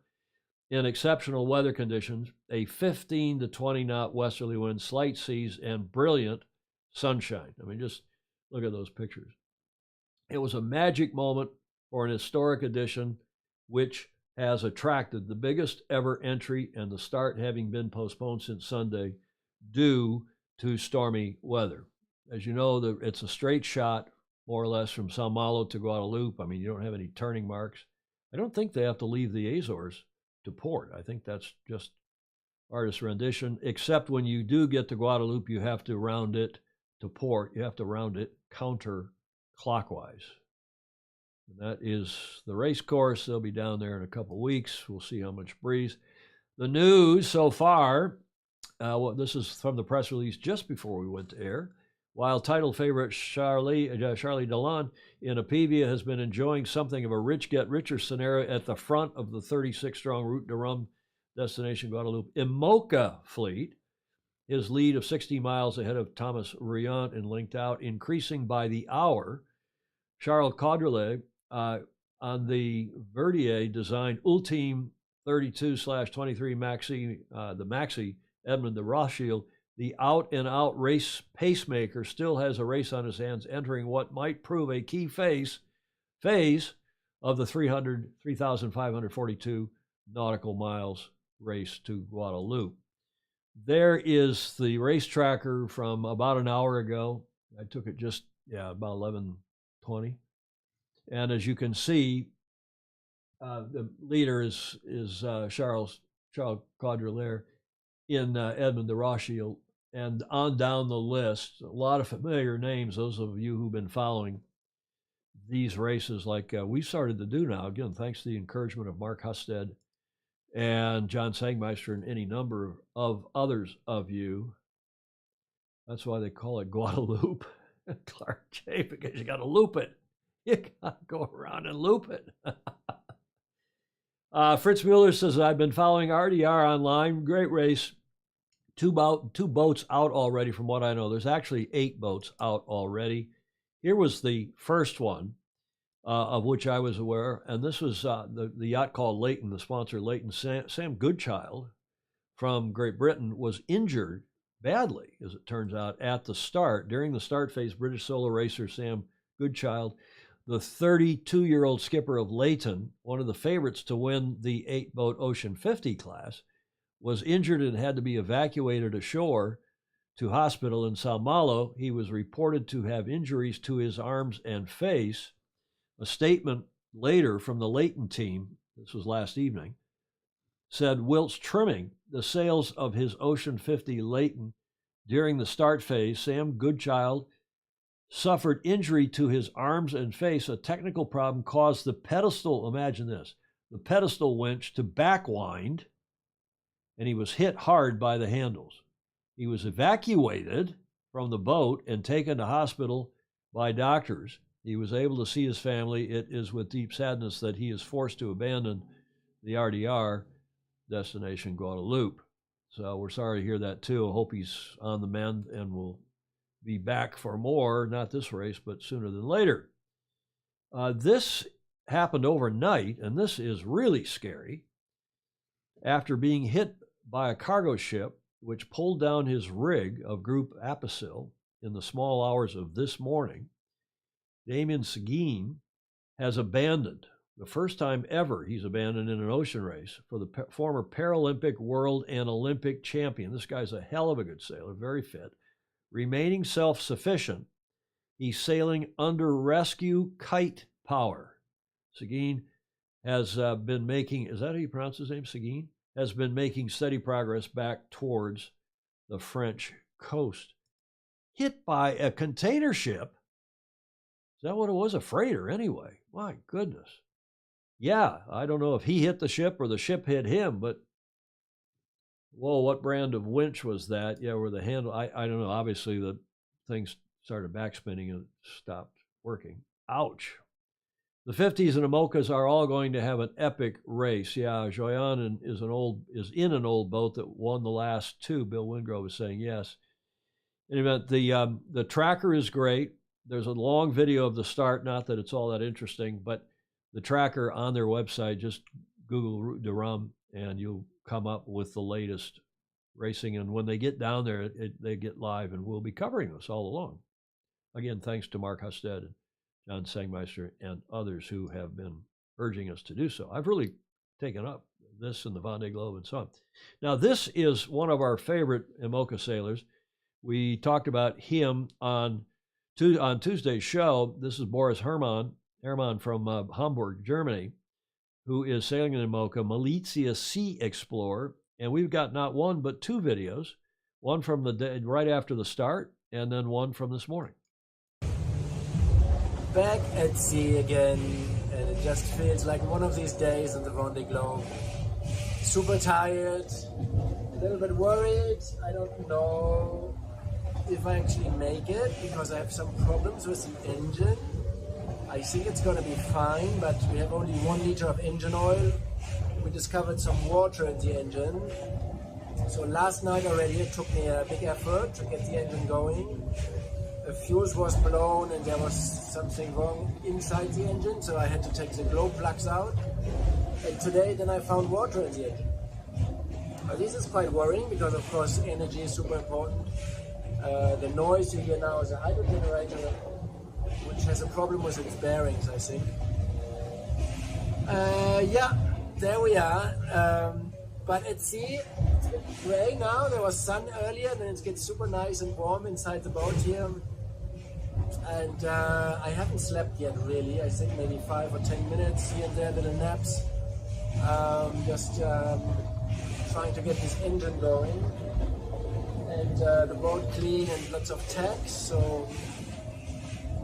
S1: in exceptional weather conditions, a 15 to 20 knot westerly wind, slight seas, and brilliant sunshine. I mean, just look at those pictures. It was a magic moment for an historic edition, which has attracted the biggest ever entry, and the start having been postponed since Sunday due to stormy weather. As you know, it's a straight shot, more or less, from Sao Malo to Guadalupe. I mean, you don't have any turning marks. I don't think they have to leave the Azores to port. I think that's just artist rendition, except when you do get to Guadalupe, you have to round it to port. You have to round it counterclockwise. And that is the race course. They'll be down there in a couple weeks. We'll see how much breeze. The news so far, this is from the press release just before we went to air. While title favorite Charlie Delon in Apivia has been enjoying something of a rich get richer scenario at the front of the 36-strong Route de Rhum destination Guadalupe, Imoca Fleet, his lead of 60 miles ahead of Thomas Riant and linked out, increasing by the hour. Charles Caudrelier on the Verdier designed Ultime 32/23 Maxi, the Maxi Edmond de Rothschild, the out-and-out race pacemaker, still has a race on his hands, entering what might prove a key phase of the 3,542 nautical miles race to Guadalupe. There is the race tracker from about an hour ago. I took it just, about 11:20. And as you can see, the leader is Charles Caudrelier in Edmond de Rothschild. And on down the list, a lot of familiar names, those of you who've been following these races like we started to do now, again, thanks to the encouragement of Mark Husted and John Sangmeister and any number of others of you. That's why they call it Guadalupe, Clark J, because you got to loop it. You got to go around and loop it. Fritz Mueller says, I've been following RDR online. Great race. Two boats out already from what I know. There's actually 8 boats out already. Here was the first one of which I was aware, and this was the yacht called Leighton, the sponsor Leighton. Sam Goodchild from Great Britain was injured badly, as it turns out, at the start. During the start phase, British solo racer Sam Goodchild, the 32-year-old skipper of Leighton, one of the favorites to win the 8-boat Ocean 50 class, was injured and had to be evacuated ashore to hospital in Sao Malo. He was reported to have injuries to his arms and face. A statement later from the Leighton team, this was last evening, said whilst trimming the sails of his Ocean 50 Leighton during the start phase, Sam Goodchild suffered injury to his arms and face. A technical problem caused the pedestal, imagine this, the pedestal winch to backwind, and he was hit hard by the handles. He was evacuated from the boat and taken to hospital by doctors. He was able to see his family. It is with deep sadness that he is forced to abandon the RDR destination Guadalupe. So we're sorry to hear that too. I hope he's on the mend and will be back for more, not this race, but sooner than later. This happened overnight, and this is really scary. After being hit by a cargo ship, which pulled down his rig of Group Apicil in the small hours of this morning, Damien Seguin has abandoned, the first time ever he's abandoned in an ocean race, for the former Paralympic world and Olympic champion. This guy's a hell of a good sailor, very fit. Remaining self-sufficient, he's sailing under rescue kite power. Seguin has been making, is that how you pronounce his name, Seguin? Has been making steady progress back towards the French coast. Hit by a container ship. Is that what it was? A freighter, anyway. My goodness. Yeah, I don't know if he hit the ship or the ship hit him, but Whoa, what brand of winch was that? Yeah, where the handle, I don't know. Obviously, the things started backspinning and stopped working. Ouch. The 50s and IMOCAs are all going to have an epic race. Yeah, Joyan is in an old boat that won the last two. Bill Wingrove was saying yes. In any event, the tracker is great. There's a long video of the start. Not that it's all that interesting, but the tracker on their website, just Google de Rhum, and you'll come up with the latest racing. And when they get down there, they get live, and we'll be covering this all along. Again, thanks to Mark Husted and John Sangmeister and others who have been urging us to do so. I've really taken up this and the Vendée Globe and so on. Now, this is one of our favorite IMOCA sailors. We talked about him on Tuesday's show. This is Boris Herrmann from Hamburg, Germany, who is sailing an IMOCA, Malizia Sea Explorer. And we've got not one, but two videos, one from the day right after the start, and then one from this morning.
S3: Back at sea again, and it just feels like one of these days in the Vendée Globe. Super tired, a little bit worried. I don't know if I actually make it because I have some problems with the engine. I think it's going to be fine, but we have only 1 liter of engine oil. We discovered some water in the engine. So last night already it took me a big effort to get the engine going. The fuse was blown and there was something wrong inside the engine, so I had to take the glow plugs out. And today then I found water in the engine. This is quite worrying because of course energy is super important. The noise you hear now is a hydro generator which has a problem with its bearings, I think. Yeah, there we are. But at sea, it's a bit gray now. There was sun earlier, and then it gets super nice and warm inside the boat here. And I haven't slept yet, really. I think maybe 5 or 10 minutes here and there, little naps. Just trying to get this engine going. And the boat clean and lots of tacks. So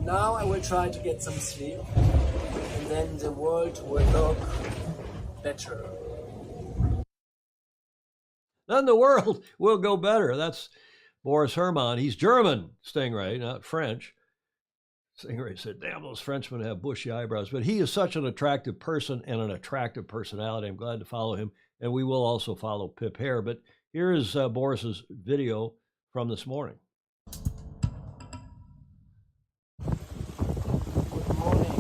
S3: now I will try to get some sleep. And then the world will look better.
S1: Then the world will go better. That's Boris Herrmann. He's German, Stingray, not French. Stingray said, damn, those Frenchmen have bushy eyebrows. But he is such an attractive person and an attractive personality. I'm glad to follow him. And we will also follow Pip Hare. But here is Boris's video from this morning.
S3: Good morning.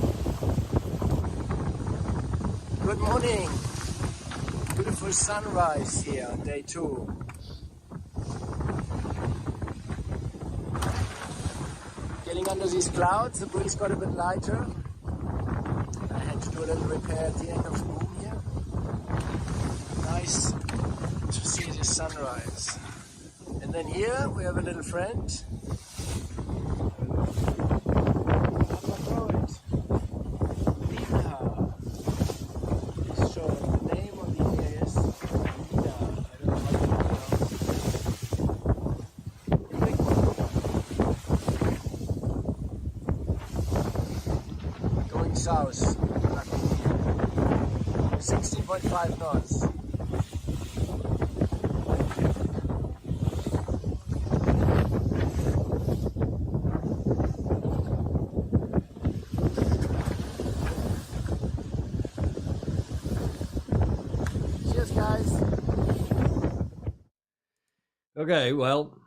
S3: Good morning. Beautiful sunrise here on day 2. Getting under these clouds, the breeze got a bit lighter. I had to do a little repair at the end of Rhum here. Nice to see this sunrise. And then here we have a little friend. South, 16.5 knots. Cheers, guys.
S1: Okay, well,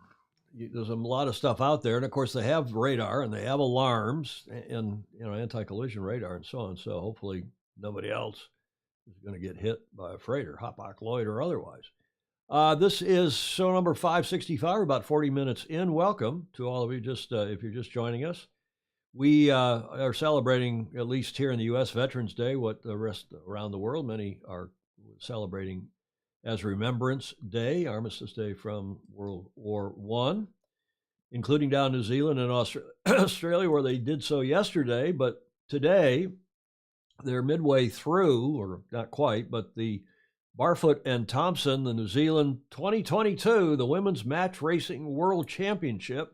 S1: there's a lot of stuff out there, and of course they have radar and they have alarms and anti-collision radar and so on. So hopefully nobody else is going to get hit by a freighter, Hapag Lloyd or otherwise. This is show number 565, about 40 minutes in. Welcome to all of you. Just if you're just joining us, we are celebrating, at least here in the U.S., Veterans Day. What the rest around the world, many are celebrating as Remembrance Day, Armistice Day from World War I, including down New Zealand and Australia, where they did so yesterday. But today, they're midway through, or not quite, but the Barfoot and Thompson, the New Zealand 2022, the Women's Match Racing World Championship,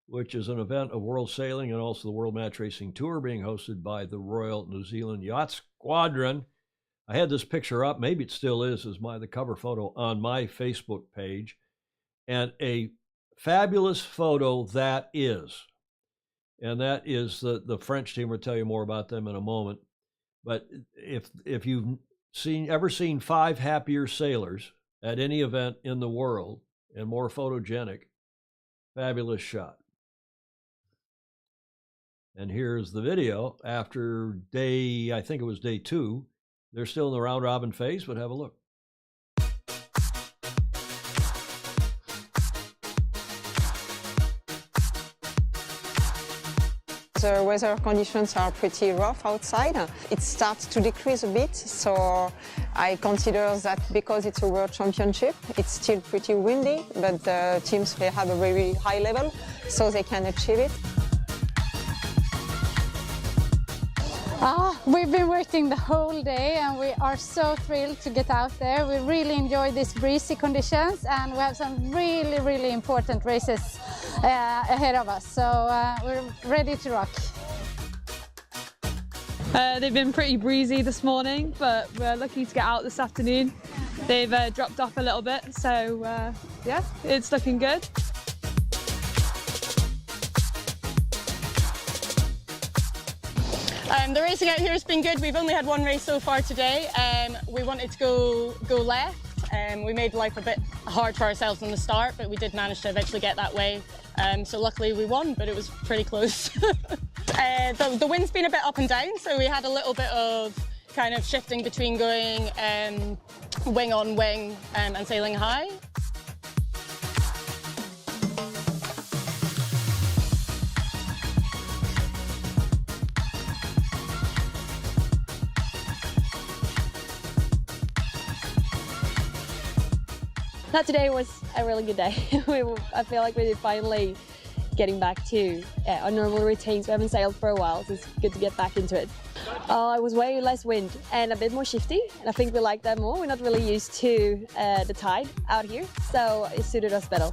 S1: which is an event of world sailing and also the World Match Racing Tour being hosted by the Royal New Zealand Yacht Squadron. I had this picture up, maybe it still is the cover photo on my Facebook page, and a fabulous photo that is. And that is the French team. We'll tell you more about them in a moment. But if you've ever seen 5 happier sailors at any event in the world and more photogenic, fabulous shot. And here's the video after I think it was day 2. They're still in the round robin phase, but have a look.
S4: The weather conditions are pretty rough outside. It starts to decrease a bit, so I consider that because it's a World Championship, it's still pretty windy, but the teams, they have a very high level, so they can achieve it.
S5: We've been working the whole day and we are so thrilled to get out there. We really enjoy these breezy conditions and we have some really, really important races ahead of us. So we're ready to rock.
S23: They've been pretty breezy this morning, but we're lucky to get out this afternoon. They've dropped off a little bit, so yeah, it's looking good.
S13: The racing out here has been good. We've only had one race so far today. We wanted to go left. We made life a bit hard for ourselves on the start, but we did manage to eventually get that way. So luckily we won, but it was pretty close. The wind's been a bit up and down, so we had a little bit of kind of shifting between going wing on wing and sailing high.
S24: Today was a really good day. I feel like we're finally getting back to our normal routines. We haven't sailed for a while, so it's good to get back into it. It was way less wind and a bit more shifty, and I think we like that more. We're not really used to the tide out here, so it suited us better.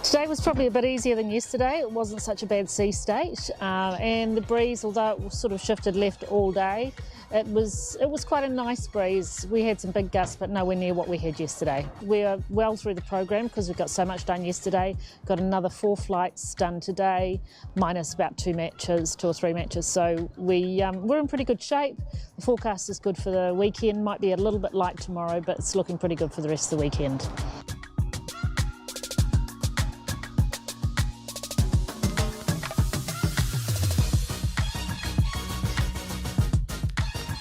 S25: Today was probably a bit easier than yesterday. It wasn't such a bad sea state, and the breeze, although it sort of shifted left all day, it was quite a nice breeze. We had some big gusts, but nowhere near what we had yesterday. We're well through the program because we've got so much done yesterday. Got another 4 flights done today, minus about 2 or 3 matches. So we're in pretty good shape. The forecast is good for the weekend. Might be a little bit light tomorrow, but it's looking pretty good for the rest of the weekend.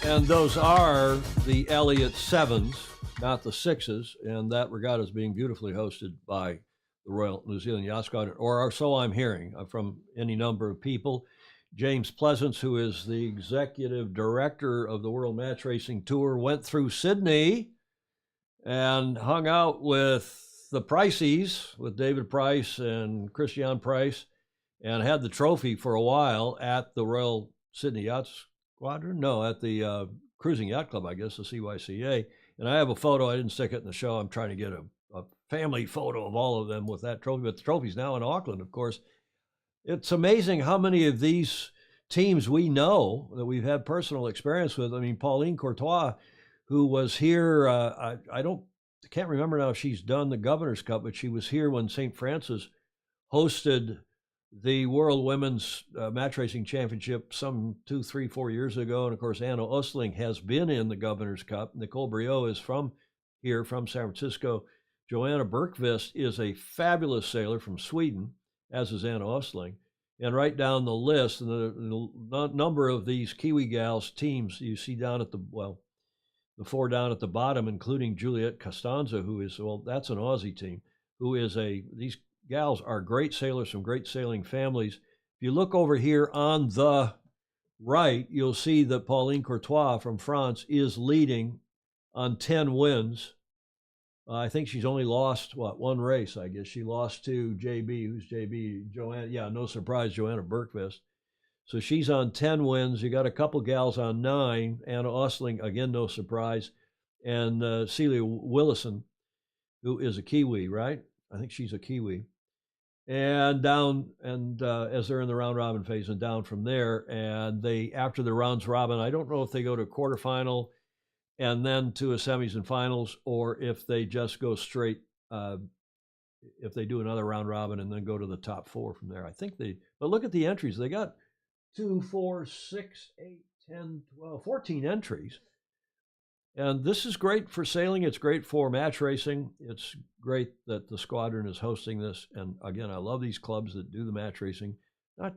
S1: And those are the Elliott 7s, not the 6s, and that regatta is being beautifully hosted by the Royal New Zealand Yacht Squadron, or so I'm hearing from any number of people. James Pleasance, who is the executive director of the World Match Racing Tour, went through Sydney and hung out with the Priceys, with David Price and Christian Price, and had the trophy for a while at the Royal Sydney Yacht Squadron? No, at the Cruising Yacht Club, I guess, the CYCA. And I have a photo. I didn't stick it in the show. I'm trying to get a family photo of all of them with that trophy. But the trophy's now in Auckland, of course. It's amazing how many of these teams we know that we've had personal experience with. I mean, Pauline Courtois, who was here, I can't remember now if she's done the Governor's Cup, but she was here when St. Francis hosted the World Women's Match Racing Championship some 2, 3, 4 years ago. And of course, Anna Ostling has been in the Governor's Cup. Nicole Briot is from here, from San Francisco. Joanna Bergqvist is a fabulous sailor from Sweden, as is Anna Ostling. And right down the list, and the number of these Kiwi gals teams you see down at the 4 down at the bottom, including Juliette Costanza, who is, that's an Aussie team, who is these gals are great sailors from great sailing families. If you look over here on the right, you'll see that Pauline Courtois from France is leading on 10 wins. I think she's only lost, 1 race, I guess. She lost to JB. Who's JB? Joanna. Yeah, no surprise, Joanna Bergqvist. So she's on 10 wins. You got a couple gals on 9. Anna Osling, again, no surprise. And Celia Willison, who is a Kiwi, right? I think she's a Kiwi. And down, and as they're in the round robin phase, and down from there. And they, after the rounds robin, I don't know if they go to a quarterfinal and then to a semis and finals, or if they just go straight, if they do another round robin and then go to the top 4 from there. I think they, but look at the entries. They got 2, 4, 6, 8, 10, 12, 14 entries. And this is great for sailing. It's great for match racing. It's great that the squadron is hosting this. And again, I love these clubs that do the match racing. I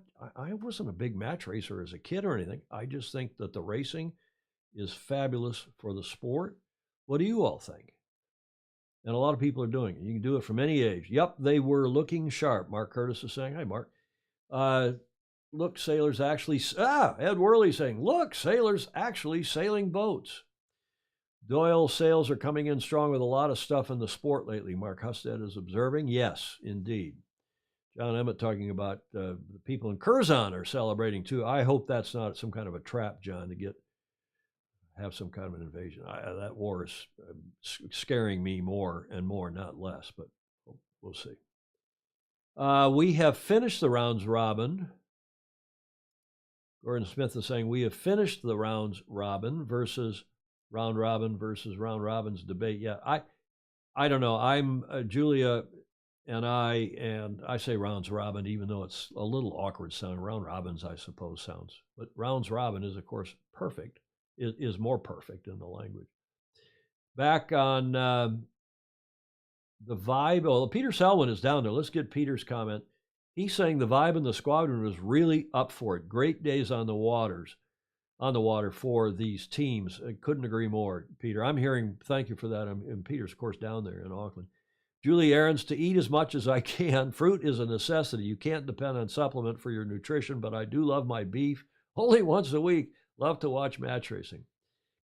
S1: wasn't a big match racer as a kid or anything. I just think that the racing is fabulous for the sport. What do you all think? And a lot of people are doing it. You can do it from any age. Yep, they were looking sharp. Mark Curtis is saying, hi, Mark. Look, sailors actually, Ed Worley saying, look, sailors actually sailing boats. Doyle sales are coming in strong with a lot of stuff in the sport lately. Mark Husted is observing. Yes, indeed. John Emmett talking about the people in Curzon are celebrating too. I hope that's not some kind of a trap, John, to have some kind of an invasion. That war is scaring me more and more, not less, but we'll see. We have finished the rounds robin. Gordon Smith is saying we have finished the rounds robin versus round robins debate. Yeah, I don't know. I'm Julia and I say rounds robin, even though it's a little awkward sound. Round robins, I suppose, sounds. But rounds robin is, of course, perfect. It is more perfect in the language. Back on the vibe. Oh, Peter Selwyn is down there. Let's get Peter's comment. He's saying the vibe in the squadron was really up for it. Great days on the water for these teams. I couldn't agree more, Peter. I'm hearing, thank you for that. And Peter's, of course, down there in Auckland. Julie Aarons, to eat as much as I can. Fruit is a necessity. You can't depend on supplement for your nutrition, but I do love my beef. Only once a week. Love to watch match racing.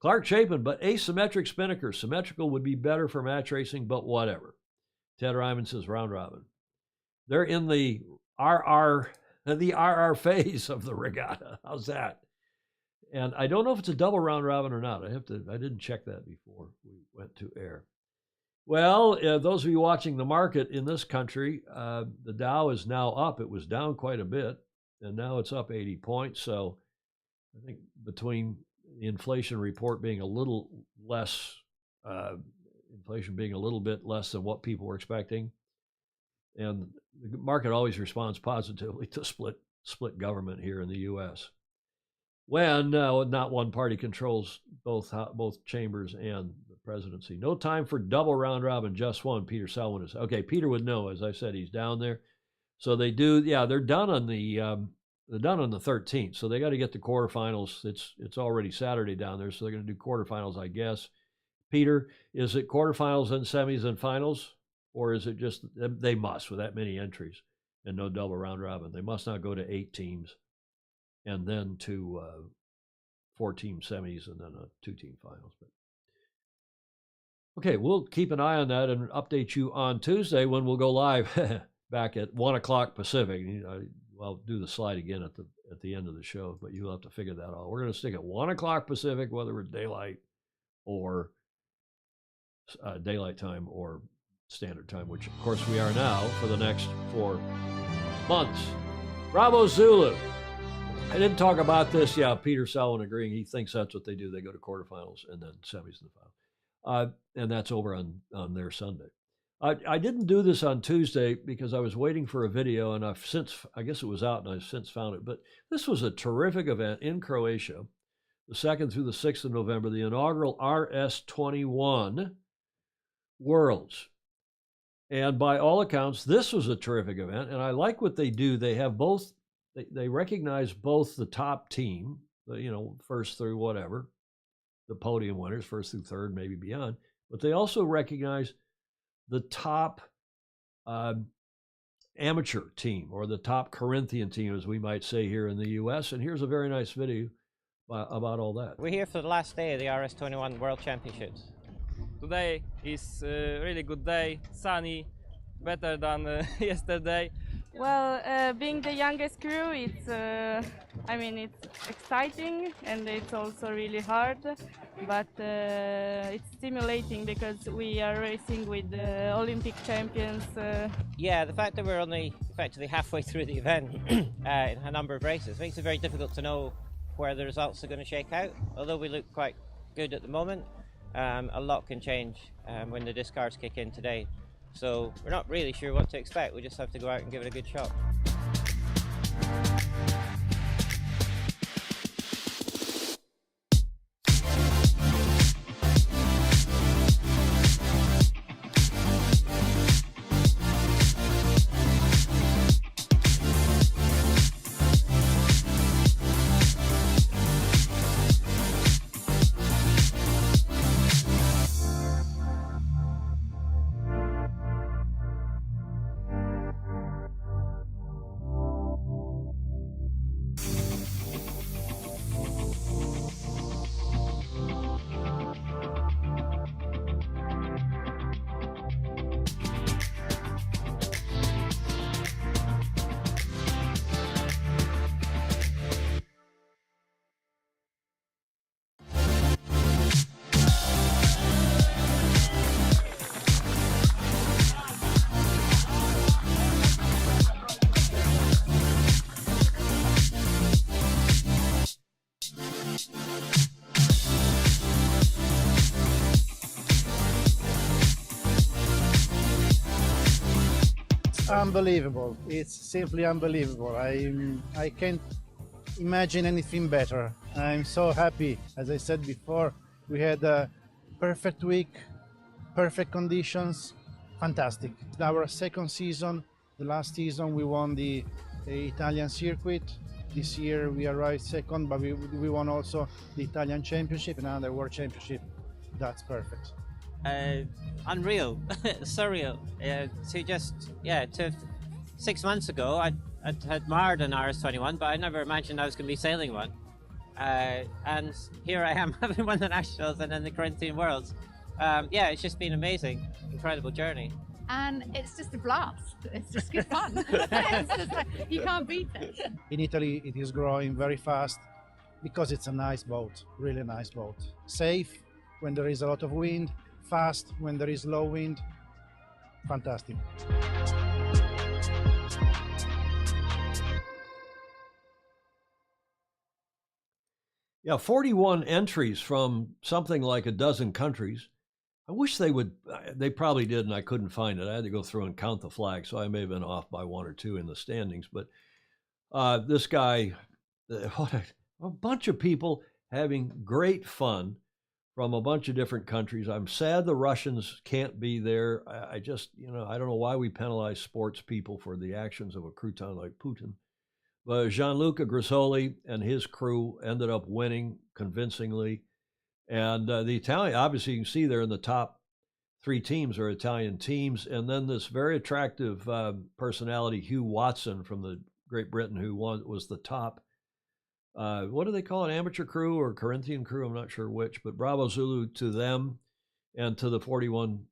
S1: Clark Chapin, but asymmetric spinnaker. Symmetrical would be better for match racing, but whatever. Ted Ryman says round robin. They're in the RR phase of the regatta. How's that? And I don't know if it's a double round robin or not. I didn't check that before we went to air. Well, those of you watching the market in this country, the Dow is now up. It was down quite a bit, and now it's up 80 points. So I think between the inflation report being a little less, inflation being a little bit less than what people were expecting, and the market always responds positively to split government here in the U.S. when not one party controls both chambers and the presidency. No time for double round robin, just one. Peter Selwyn is okay. Peter would know, as I said, he's down there. So they do. Yeah, they're done on the 13th. So they got to get the quarterfinals. It's already Saturday down there, so they're going to do quarterfinals, I guess. Peter, is it quarterfinals and semis and finals, or is it just they must with that many entries and no double round robin? They must not go to 8 teams. And then to 4-team semis and then a 2-team finals. But okay, we'll keep an eye on that and update you on Tuesday when we'll go live back at 1 o'clock Pacific. I'll do the slide again at the end of the show, but you'll have to figure that out. We're going to stick at 1 o'clock Pacific, whether we're daylight or daylight time or standard time, which of course we are now for the next 4 months. Bravo Zulu. I didn't talk about this. Yeah, Peter Selwyn agreeing. He thinks that's what they do. They go to quarterfinals and then semis and the final. And that's over on their Sunday. I didn't do this on Tuesday because I was waiting for a video, and I've since, I guess it was out, and I've since found it. But this was a terrific event in Croatia, the 2nd through the 6th of November, the inaugural RS21 Worlds. And by all accounts, this was a terrific event, and I like what they do. They have both. They recognize both the top team, first through whatever, the podium winners, first through third, maybe beyond, but they also recognize the top amateur team or the top Corinthian team, as we might say here in the U.S. And here's a very nice video about all that.
S2: We're here for the last day of the RS21 World Championships. Today is a really good day, sunny, better than yesterday.
S6: Well, being the youngest crew, it's, I mean, it's exciting and it's also really hard, but it's stimulating because we are racing with Olympic champions.
S2: Yeah, the fact that we're only effectively halfway through the event in a number of races makes it very difficult to know where the results are going to shake out. Although we look quite good at the moment, a lot can change when the discards kick in today. So we're not really sure what to expect. We just have to go out and give it a good shot.
S7: Unbelievable. It's simply unbelievable. I can't imagine anything better. I'm so happy. As I said before, we had a perfect week, perfect conditions, fantastic. Our second season, the last season we won the Italian circuit. This year we arrived second, but we won also the Italian championship and now the world championship. That's perfect.
S2: Unreal, surreal. To 6 months ago, I'd admired an RS21, but I never imagined I was going to be sailing one. And here I am, having won the Nationals and then the Corinthian Worlds. It's just been amazing, incredible journey.
S8: And it's just a blast. It's just good fun. It's just like, you can't beat it.
S7: In Italy, it is growing very fast because it's a nice boat, really nice boat. Safe when there is a lot of wind, fast when there is low wind. Fantastic.
S1: Yeah, 41 entries from something like a dozen countries. I wish they would, they probably did, and I couldn't find it. I had to go through and count the flags, so I may have been off by one or two in the standings. But this guy, what a bunch of people having great fun from a bunch of different countries. I'm sad the Russians can't be there. I just, I don't know why we penalize sports people for the actions of a crouton like Putin. But Gianluca Grisoli and his crew ended up winning convincingly. And the Italian, obviously, you can see they're in the top three teams are Italian teams. And then this very attractive personality, Hugh Watson from the Great Britain, who was the top, what do they call it, amateur crew or Corinthian crew? I'm not sure which, but bravo Zulu to them and to the 41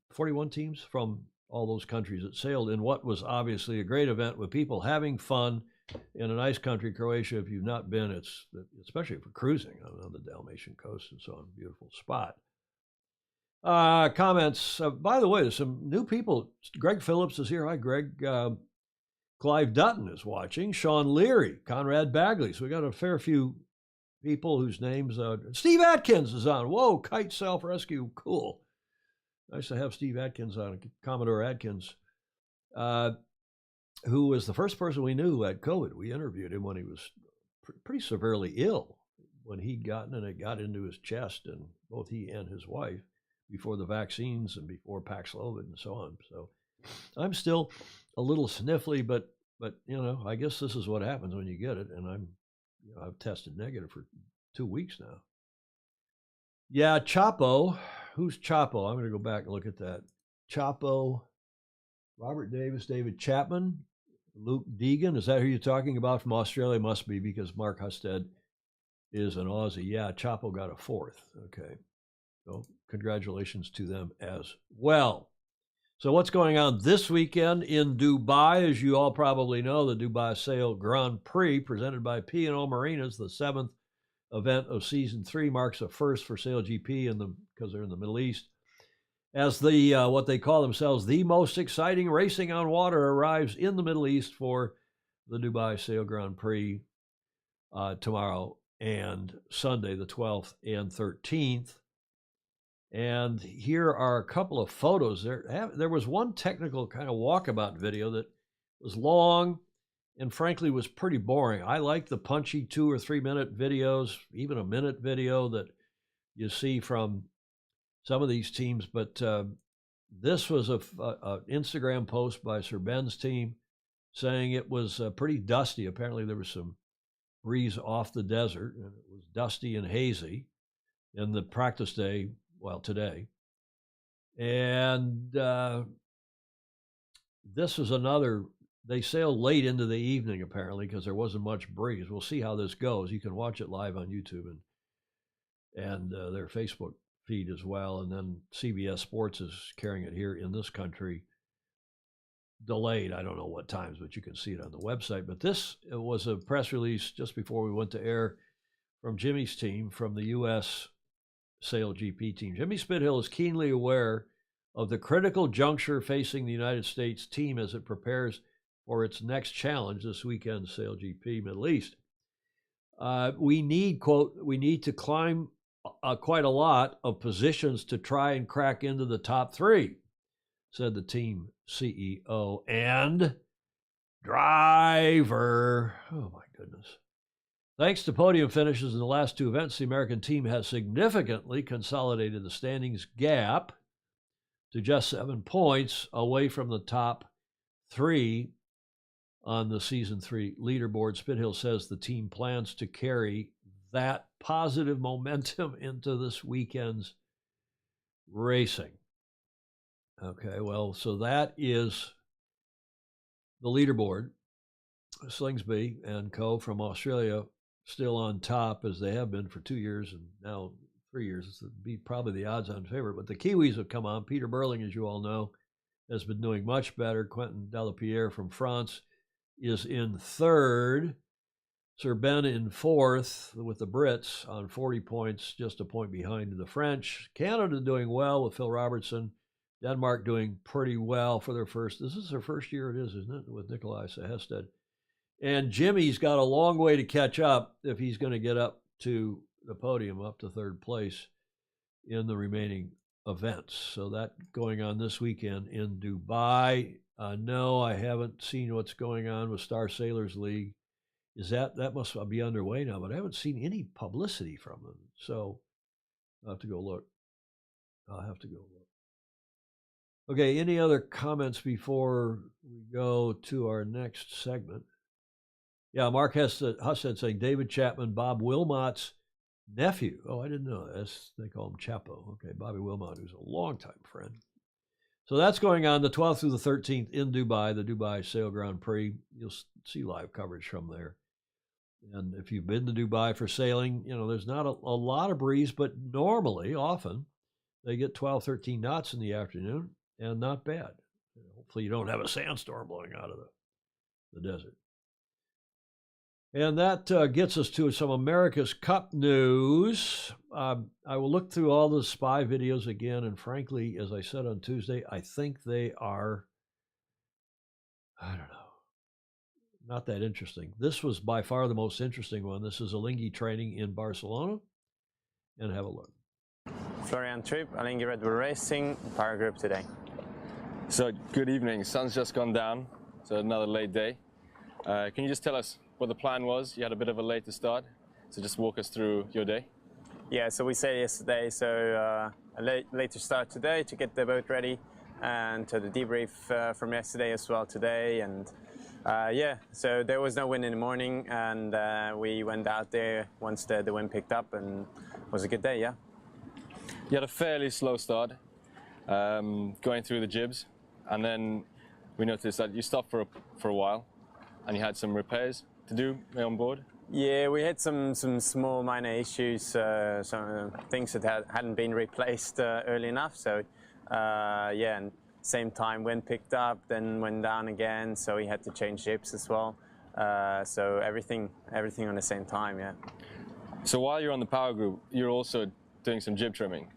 S1: teams from all those countries that sailed in what was obviously a great event with people having fun in a nice country, Croatia. If you've not been, it's especially for cruising on the Dalmatian coast and so on, beautiful spot. Comments. By the way, there's some new people. Greg Phillips is here. Hi, Greg. Clive Dutton is watching. Sean Leary, Conrad Bagley. So we got a fair few people whose names. Steve Atkins is on. Whoa, kite self-rescue. Cool. Nice to have Steve Atkins on, Commodore Atkins, who was the first person we knew who had COVID. We interviewed him when he was pretty severely ill, when he'd gotten and it got into his chest, and both he and his wife, before the vaccines and before Paxlovid and so on. So I'm still a little sniffly, but I guess this is what happens when you get it. And I've tested negative for 2 weeks now. Yeah, Chapo. Who's Chapo? I'm going to go back and look at that. Chapo, Robert Davis, David Chapman, Luke Deegan. Is that who you're talking about from Australia? Must be, because Mark Husted is an Aussie. Yeah, Chapo got a fourth. Okay. So congratulations to them as well. So what's going on this weekend in Dubai? As you all probably know, the Dubai Sail Grand Prix, presented by P&O Marinas, the 7th event of Season 3, marks a first for Sail GP because they're in the Middle East. As the what they call themselves, the most exciting racing on water arrives in the Middle East for the Dubai Sail Grand Prix tomorrow and Sunday, the 12th and 13th. And here are a couple of photos. There was one technical kind of walkabout video that was long and frankly was pretty boring. I like the punchy 2 or 3 minute videos, even a minute video that you see from some of these teams. But this was a Instagram post by Sir Ben's team saying it was pretty dusty. Apparently there was some breeze off the desert, and it was dusty and hazy in the practice day, well, today. And this is another, they sailed late into the evening, apparently, because there wasn't much breeze. We'll see how this goes. You can watch it live on YouTube and their Facebook feed as well. And then CBS Sports is carrying it here in this country, delayed. I don't know what times, but you can see it on the website. But this was a press release just before we went to air from Jimmy's team, from the U.S. Sail GP team. Jimmy Spithill is keenly aware of the critical juncture facing the United States team as it prepares for its next challenge this weekend, Sail GP Middle East. We need, quote, we need to climb quite a lot of positions to try and crack into the top 3, said the team CEO and driver. Oh, my goodness. Thanks to podium finishes in the last 2 events, the American team has significantly consolidated the standings gap to just 7 points away from the top 3 on the Season 3 leaderboard. Spithill says the team plans to carry that positive momentum into this weekend's racing. Okay, well, so that is the leaderboard. Slingsby and co. from Australia still on top, as they have been for 2 years and now 3 years. It's be probably the odds-on favorite. But the Kiwis have come on. Peter Burling, as you all know, has been doing much better. Quentin Delapierre from France is in 3rd. Sir Ben in 4th with the Brits on 40 points, just a point behind the French. Canada doing well with Phil Robertson. Denmark doing pretty well for their first. This is their first year, it is, isn't it, with Nikolai Sehested. And Jimmy's got a long way to catch up if he's going to get up to the podium, up to 3rd place in the remaining events. So that going on this weekend in Dubai. No, I haven't seen what's going on with Star Sailors League. Is that must be underway now, but I haven't seen any publicity from them. So I'll have to go look. Okay, any other comments before we go to our next segment? Yeah, Mark Hussett saying David Chapman, Bob Wilmot's nephew. Oh, I didn't know that. They call him Chapo. Okay, Bobby Wilmot, who's a longtime friend. So that's going on the 12th through the 13th in Dubai, the Dubai Sail Grand Prix. You'll see live coverage from there. And if you've been to Dubai for sailing, you know, there's not a lot of breeze, but normally, often, they get 12, 13 knots in the afternoon, and not bad. Hopefully you don't have a sandstorm blowing out of the desert. And that gets us to some America's Cup news. I will look through all the spy videos again, and frankly, as I said on Tuesday, I think they are, I don't know, not that interesting. This was by far the most interesting one. This is Alinghi training in Barcelona, and have a look.
S9: Florian Tripp, Alinghi Red Bull Racing, Power Group today.
S10: So, good evening. Sun's just gone down, so another late day. Can you just tell us what the plan was? You had a bit of a later start, so just walk us through your day.
S9: Yeah, so we said yesterday, so a later start today to get the boat ready, and to the debrief from yesterday as well today. And yeah, so there was no wind in the morning, and we went out there once the wind picked up, and it was a good day, yeah.
S10: You had a fairly slow start, going through the jibs, and then we noticed that you stopped for a while, and you had some repairs to do on board.
S9: Yeah, we had some small minor issues, some things that hadn't been replaced early enough. So yeah, and same time wind picked up, then went down again, so he had to change jibs as well. So everything on the same time, yeah.
S10: So while you're on the power group, you're also doing some jib trimming.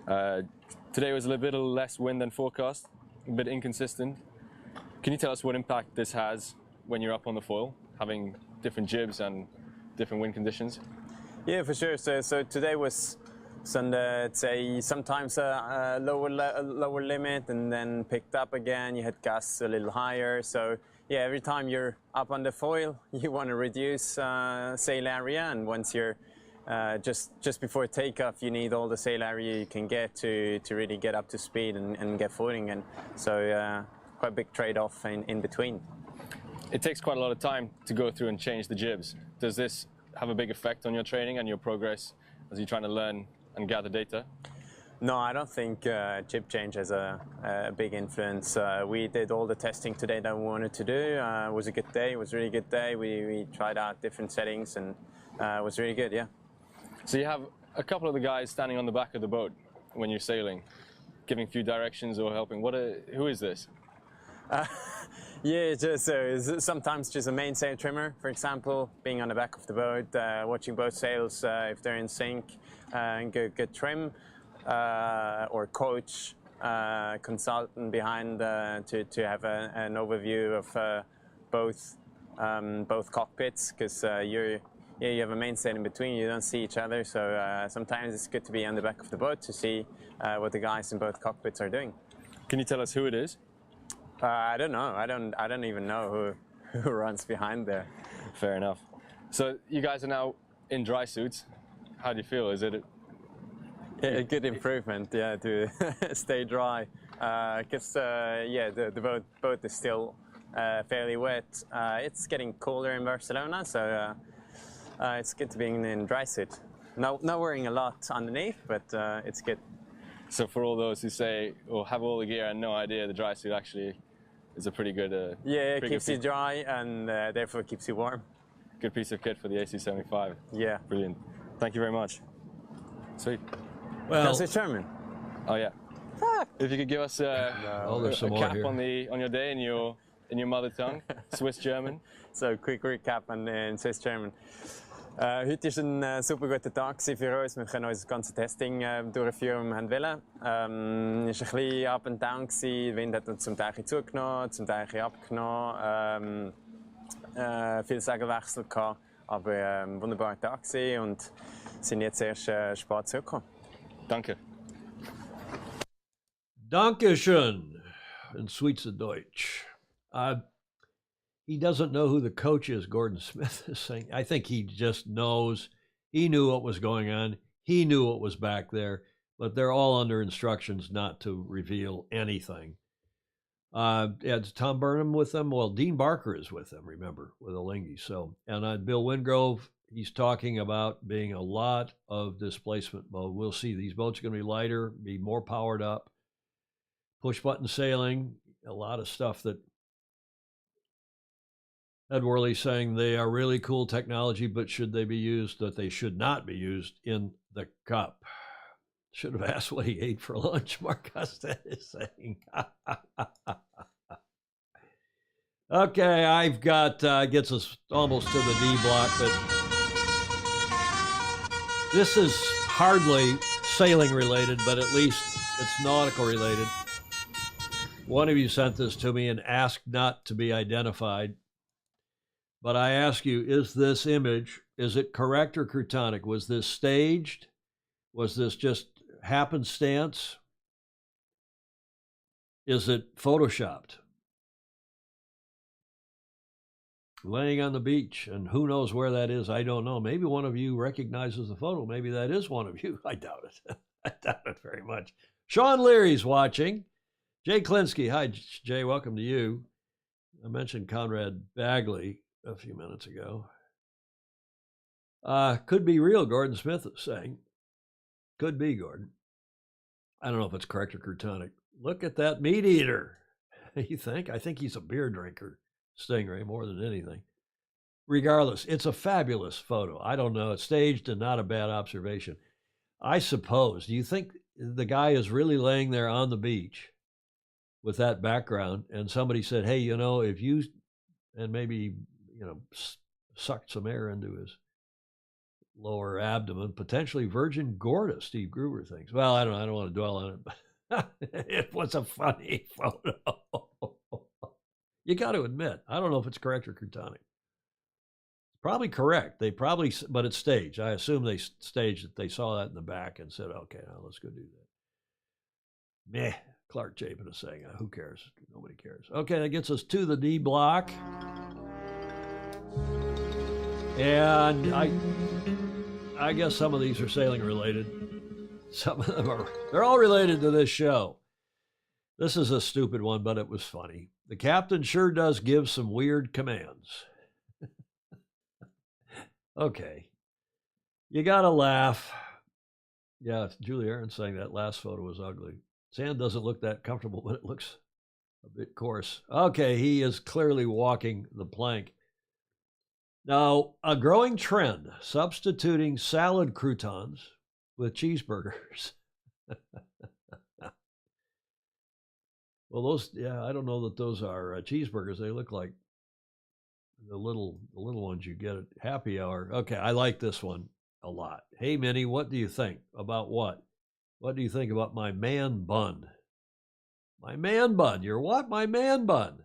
S10: Today was a little bit less wind than forecast, a bit inconsistent. Can you tell us what impact this has when you're up on the foil, having different jibs and different wind conditions?
S9: Yeah, for sure. So today was Sunday, I'd say sometimes a lower limit, and then picked up again. You had gusts a little higher. So yeah, every time you're up on the foil, you want to reduce sail area, and once you're just before takeoff, you need all the sail area you can get to really get up to speed and get footing. And so quite a big trade-off in between.
S10: It takes quite a lot of time to go through and change the jibs. Does this have a big effect on your training and your progress as you're trying to learn and gather data?
S9: No, I don't think jib change has a big influence. We did all the testing today that we wanted to do. It was a good day. It was a really good day. We tried out different settings, and it was really good, yeah.
S10: So you have a couple of the guys standing on the back of the boat when you're sailing, giving a few directions or helping. Who is this?
S9: Yeah, sometimes just a mainsail trimmer, for example, being on the back of the boat, watching both sails if they're in sync, and good trim, or coach, consultant behind to have an overview of both cockpits, because you have a mainsail in between, you don't see each other, so sometimes it's good to be on the back of the boat to see what the guys in both cockpits are doing.
S10: Can you tell us who it is?
S9: I don't know. I don't even know who runs behind there.
S10: Fair enough. So you guys are now in dry suits. How do you feel? Is it
S9: a good improvement? Yeah, to stay dry. Because yeah, the boat is still fairly wet. It's getting colder in Barcelona, so it's good to be in dry suit. Not wearing a lot underneath, but it's good.
S10: So for all those who say or have all the gear and no idea, the dry suit actually is a pretty good.
S9: Yeah, it keeps you dry and therefore keeps you warm.
S10: Good piece of kit for the AC-75.
S9: Yeah.
S10: Brilliant. Thank you very much. Sweet.
S9: Well, that's German.
S10: Oh yeah. If you could give us a cap on your day in your mother tongue, Swiss German.
S9: So quick recap in Swiss German. Heute war ein super guter Tag für uns. Wir können unser ganzes Testing durchführen, wie wir wollen. Es war ein bisschen up and down. Der Wind hat uns zum Teil zugenommen, zum Teil abgenommen. Viel Segelwechsel gehabt, aber ein wunderbarer Tag und sind jetzt erst spät zurückgekommen.
S10: Danke.
S1: Dankeschön in Schweizerdeutsch. He doesn't know who the coach is, Gordon Smith is saying. I think he just knows. He knew what was going on. He knew what was back there, but they're all under instructions not to reveal anything. It's Tom Burnham with them. Well, Dean Barker is with them, remember, with Alinghi. So, and Bill Wingrove, he's talking about being a lot of displacement mode. We'll see. These boats are going to be lighter, be more powered up, push button sailing, a lot of stuff that Ed Worley's saying they are really cool technology, but should they be used, that they should not be used in the Cup. Should have asked what he ate for lunch, Mark Husted is saying. Okay, I've got, gets us almost to the D block, but this is hardly sailing related, but at least it's nautical related. One of you sent this to me and asked not to be identified. But I ask you, is this image, is it correct or crutonic? Was this staged? Was this just happenstance? Is it photoshopped? Laying on the beach, and who knows where that is? I don't know. Maybe one of you recognizes the photo. Maybe that is one of you. I doubt it. I doubt it very much. Sean Leary's watching. Jay Klinsky. Hi, Jay. Welcome to you. I mentioned Conrad Bagley a few minutes ago. Could be real, Gordon Smith is saying. Could be, Gordon. I don't know if it's correct or crutonic. Look at that meat eater. You think? I think he's a beer drinker, Stingray, more than anything. Regardless, it's a fabulous photo. I don't know. It's staged and not a bad observation. I suppose. Do you think the guy is really laying there on the beach with that background, and somebody said, hey, if you, and maybe, sucked some air into his lower abdomen, potentially virgin Gorda, Steve Gruber thinks. Well, I don't want to dwell on it, but it was a funny photo. You got to admit, I don't know if it's correct or Croutonic. Probably correct. But it's staged. I assume they staged it. They saw that in the back and said, okay, now let's go do that. Meh. Clark Chapin is saying, who cares? Nobody cares. Okay, that gets us to the D block. And I guess some of these are sailing related. Some of them they're all related to this show. This is a stupid one, but it was funny. The captain sure does give some weird commands. Okay. You got to laugh. Yeah, Julie Aaron saying that last photo was ugly. Sand doesn't look that comfortable, but it looks a bit coarse. Okay, he is clearly walking the plank. Now, a growing trend, substituting salad croutons with cheeseburgers. Well, I don't know that those are cheeseburgers. They look like the little ones you get at happy hour. Okay, I like this one a lot. Hey, Minnie, what do you think about what? What do you think about my man bun? My man bun. You're what? My man bun.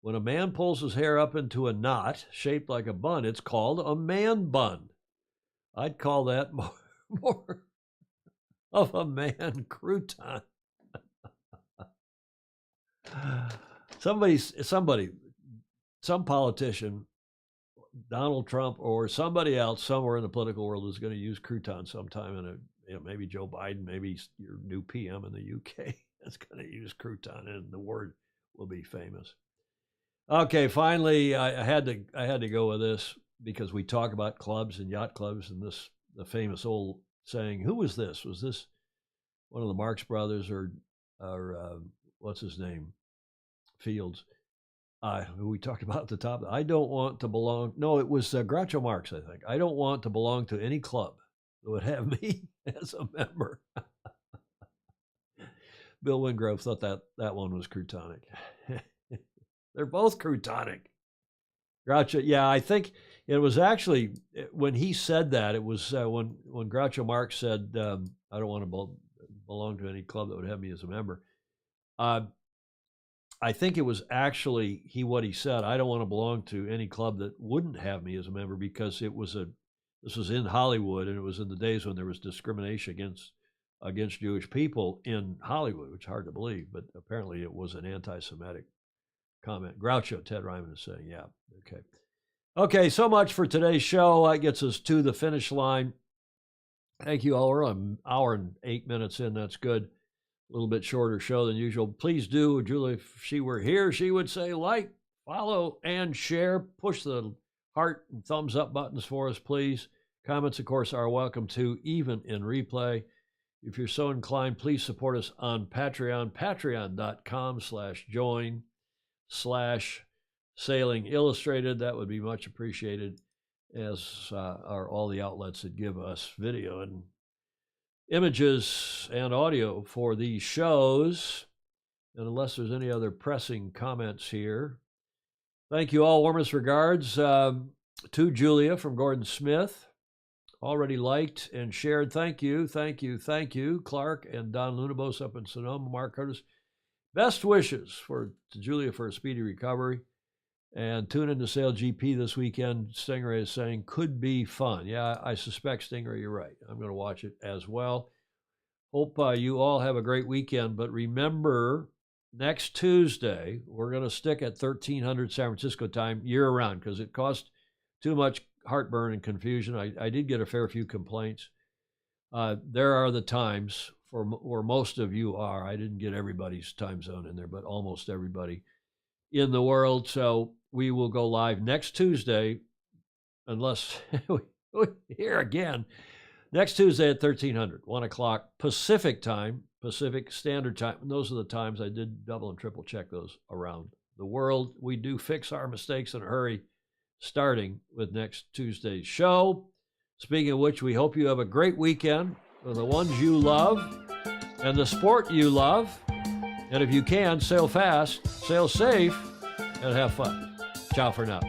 S1: When a man pulls his hair up into a knot shaped like a bun, it's called a man bun. I'd call that more of a man crouton. Some politician, Donald Trump or somebody else somewhere in the political world is going to use crouton sometime in maybe Joe Biden, maybe your new PM in the UK is going to use crouton, and the word will be famous. Okay, finally, I had to go with this because we talk about clubs and yacht clubs, and the famous old saying. Who was this? Was this one of the Marx brothers or what's his name? Fields, who we talked about at the top. I don't want to belong. No, it was Groucho Marx, I think. I don't want to belong to any club that would have me as a member. Bill Wingrove thought that one was croutonic. They're both croutonic. Groucho, yeah, I think it was actually when he said that. It was when Groucho Marx said, "I don't want to belong to any club that would have me as a member." I think it was actually what he said. I don't want to belong to any club that wouldn't have me as a member, because this was in Hollywood, and it was in the days when there was discrimination against Jewish people in Hollywood, which is hard to believe, but apparently it was an anti-Semitic comment. Groucho, Ted Ryman is saying, yeah, okay. Okay, so much for today's show. That gets us to the finish line. Thank you all. We're an hour and 8 minutes in. That's good. A little bit shorter show than usual. Please do, Julie, if she were here, she would say like, follow, and share. Push the heart and thumbs up buttons for us, please. Comments, of course, are welcome too, even in replay. If you're so inclined, please support us on Patreon, patreon.com/join/Sailing Illustrated. That would be much appreciated, as are all the outlets that give us video and images and audio for these shows. And unless there's any other pressing comments here, thank you all. Warmest regards to Julia from Gordon Smith. Already liked and shared. Thank you. Clark and Don Lunabos up in Sonoma. Mark Curtis. Best wishes to Julia for a speedy recovery. And tune in to Sail GP this weekend. Stingray is saying could be fun. Yeah, I suspect, Stingray, you're right. I'm going to watch it as well. Hope you all have a great weekend. But remember, next Tuesday, we're going to stick at 1300 San Francisco time year-round, because it costs too much heartburn and confusion. I did get a fair few complaints. There are the times where most of you are. I didn't get everybody's time zone in there, but almost everybody in the world. So we will go live next Tuesday, unless we here again, next Tuesday at 1300, 1 o'clock Pacific time, Pacific Standard Time. And those are the times. I did double and triple check those around the world. We do fix our mistakes in a hurry, starting with next Tuesday's show. Speaking of which, we hope you have a great weekend with the ones you love and the sport you love. And if you can, sail fast, sail safe, and have fun. Ciao for now.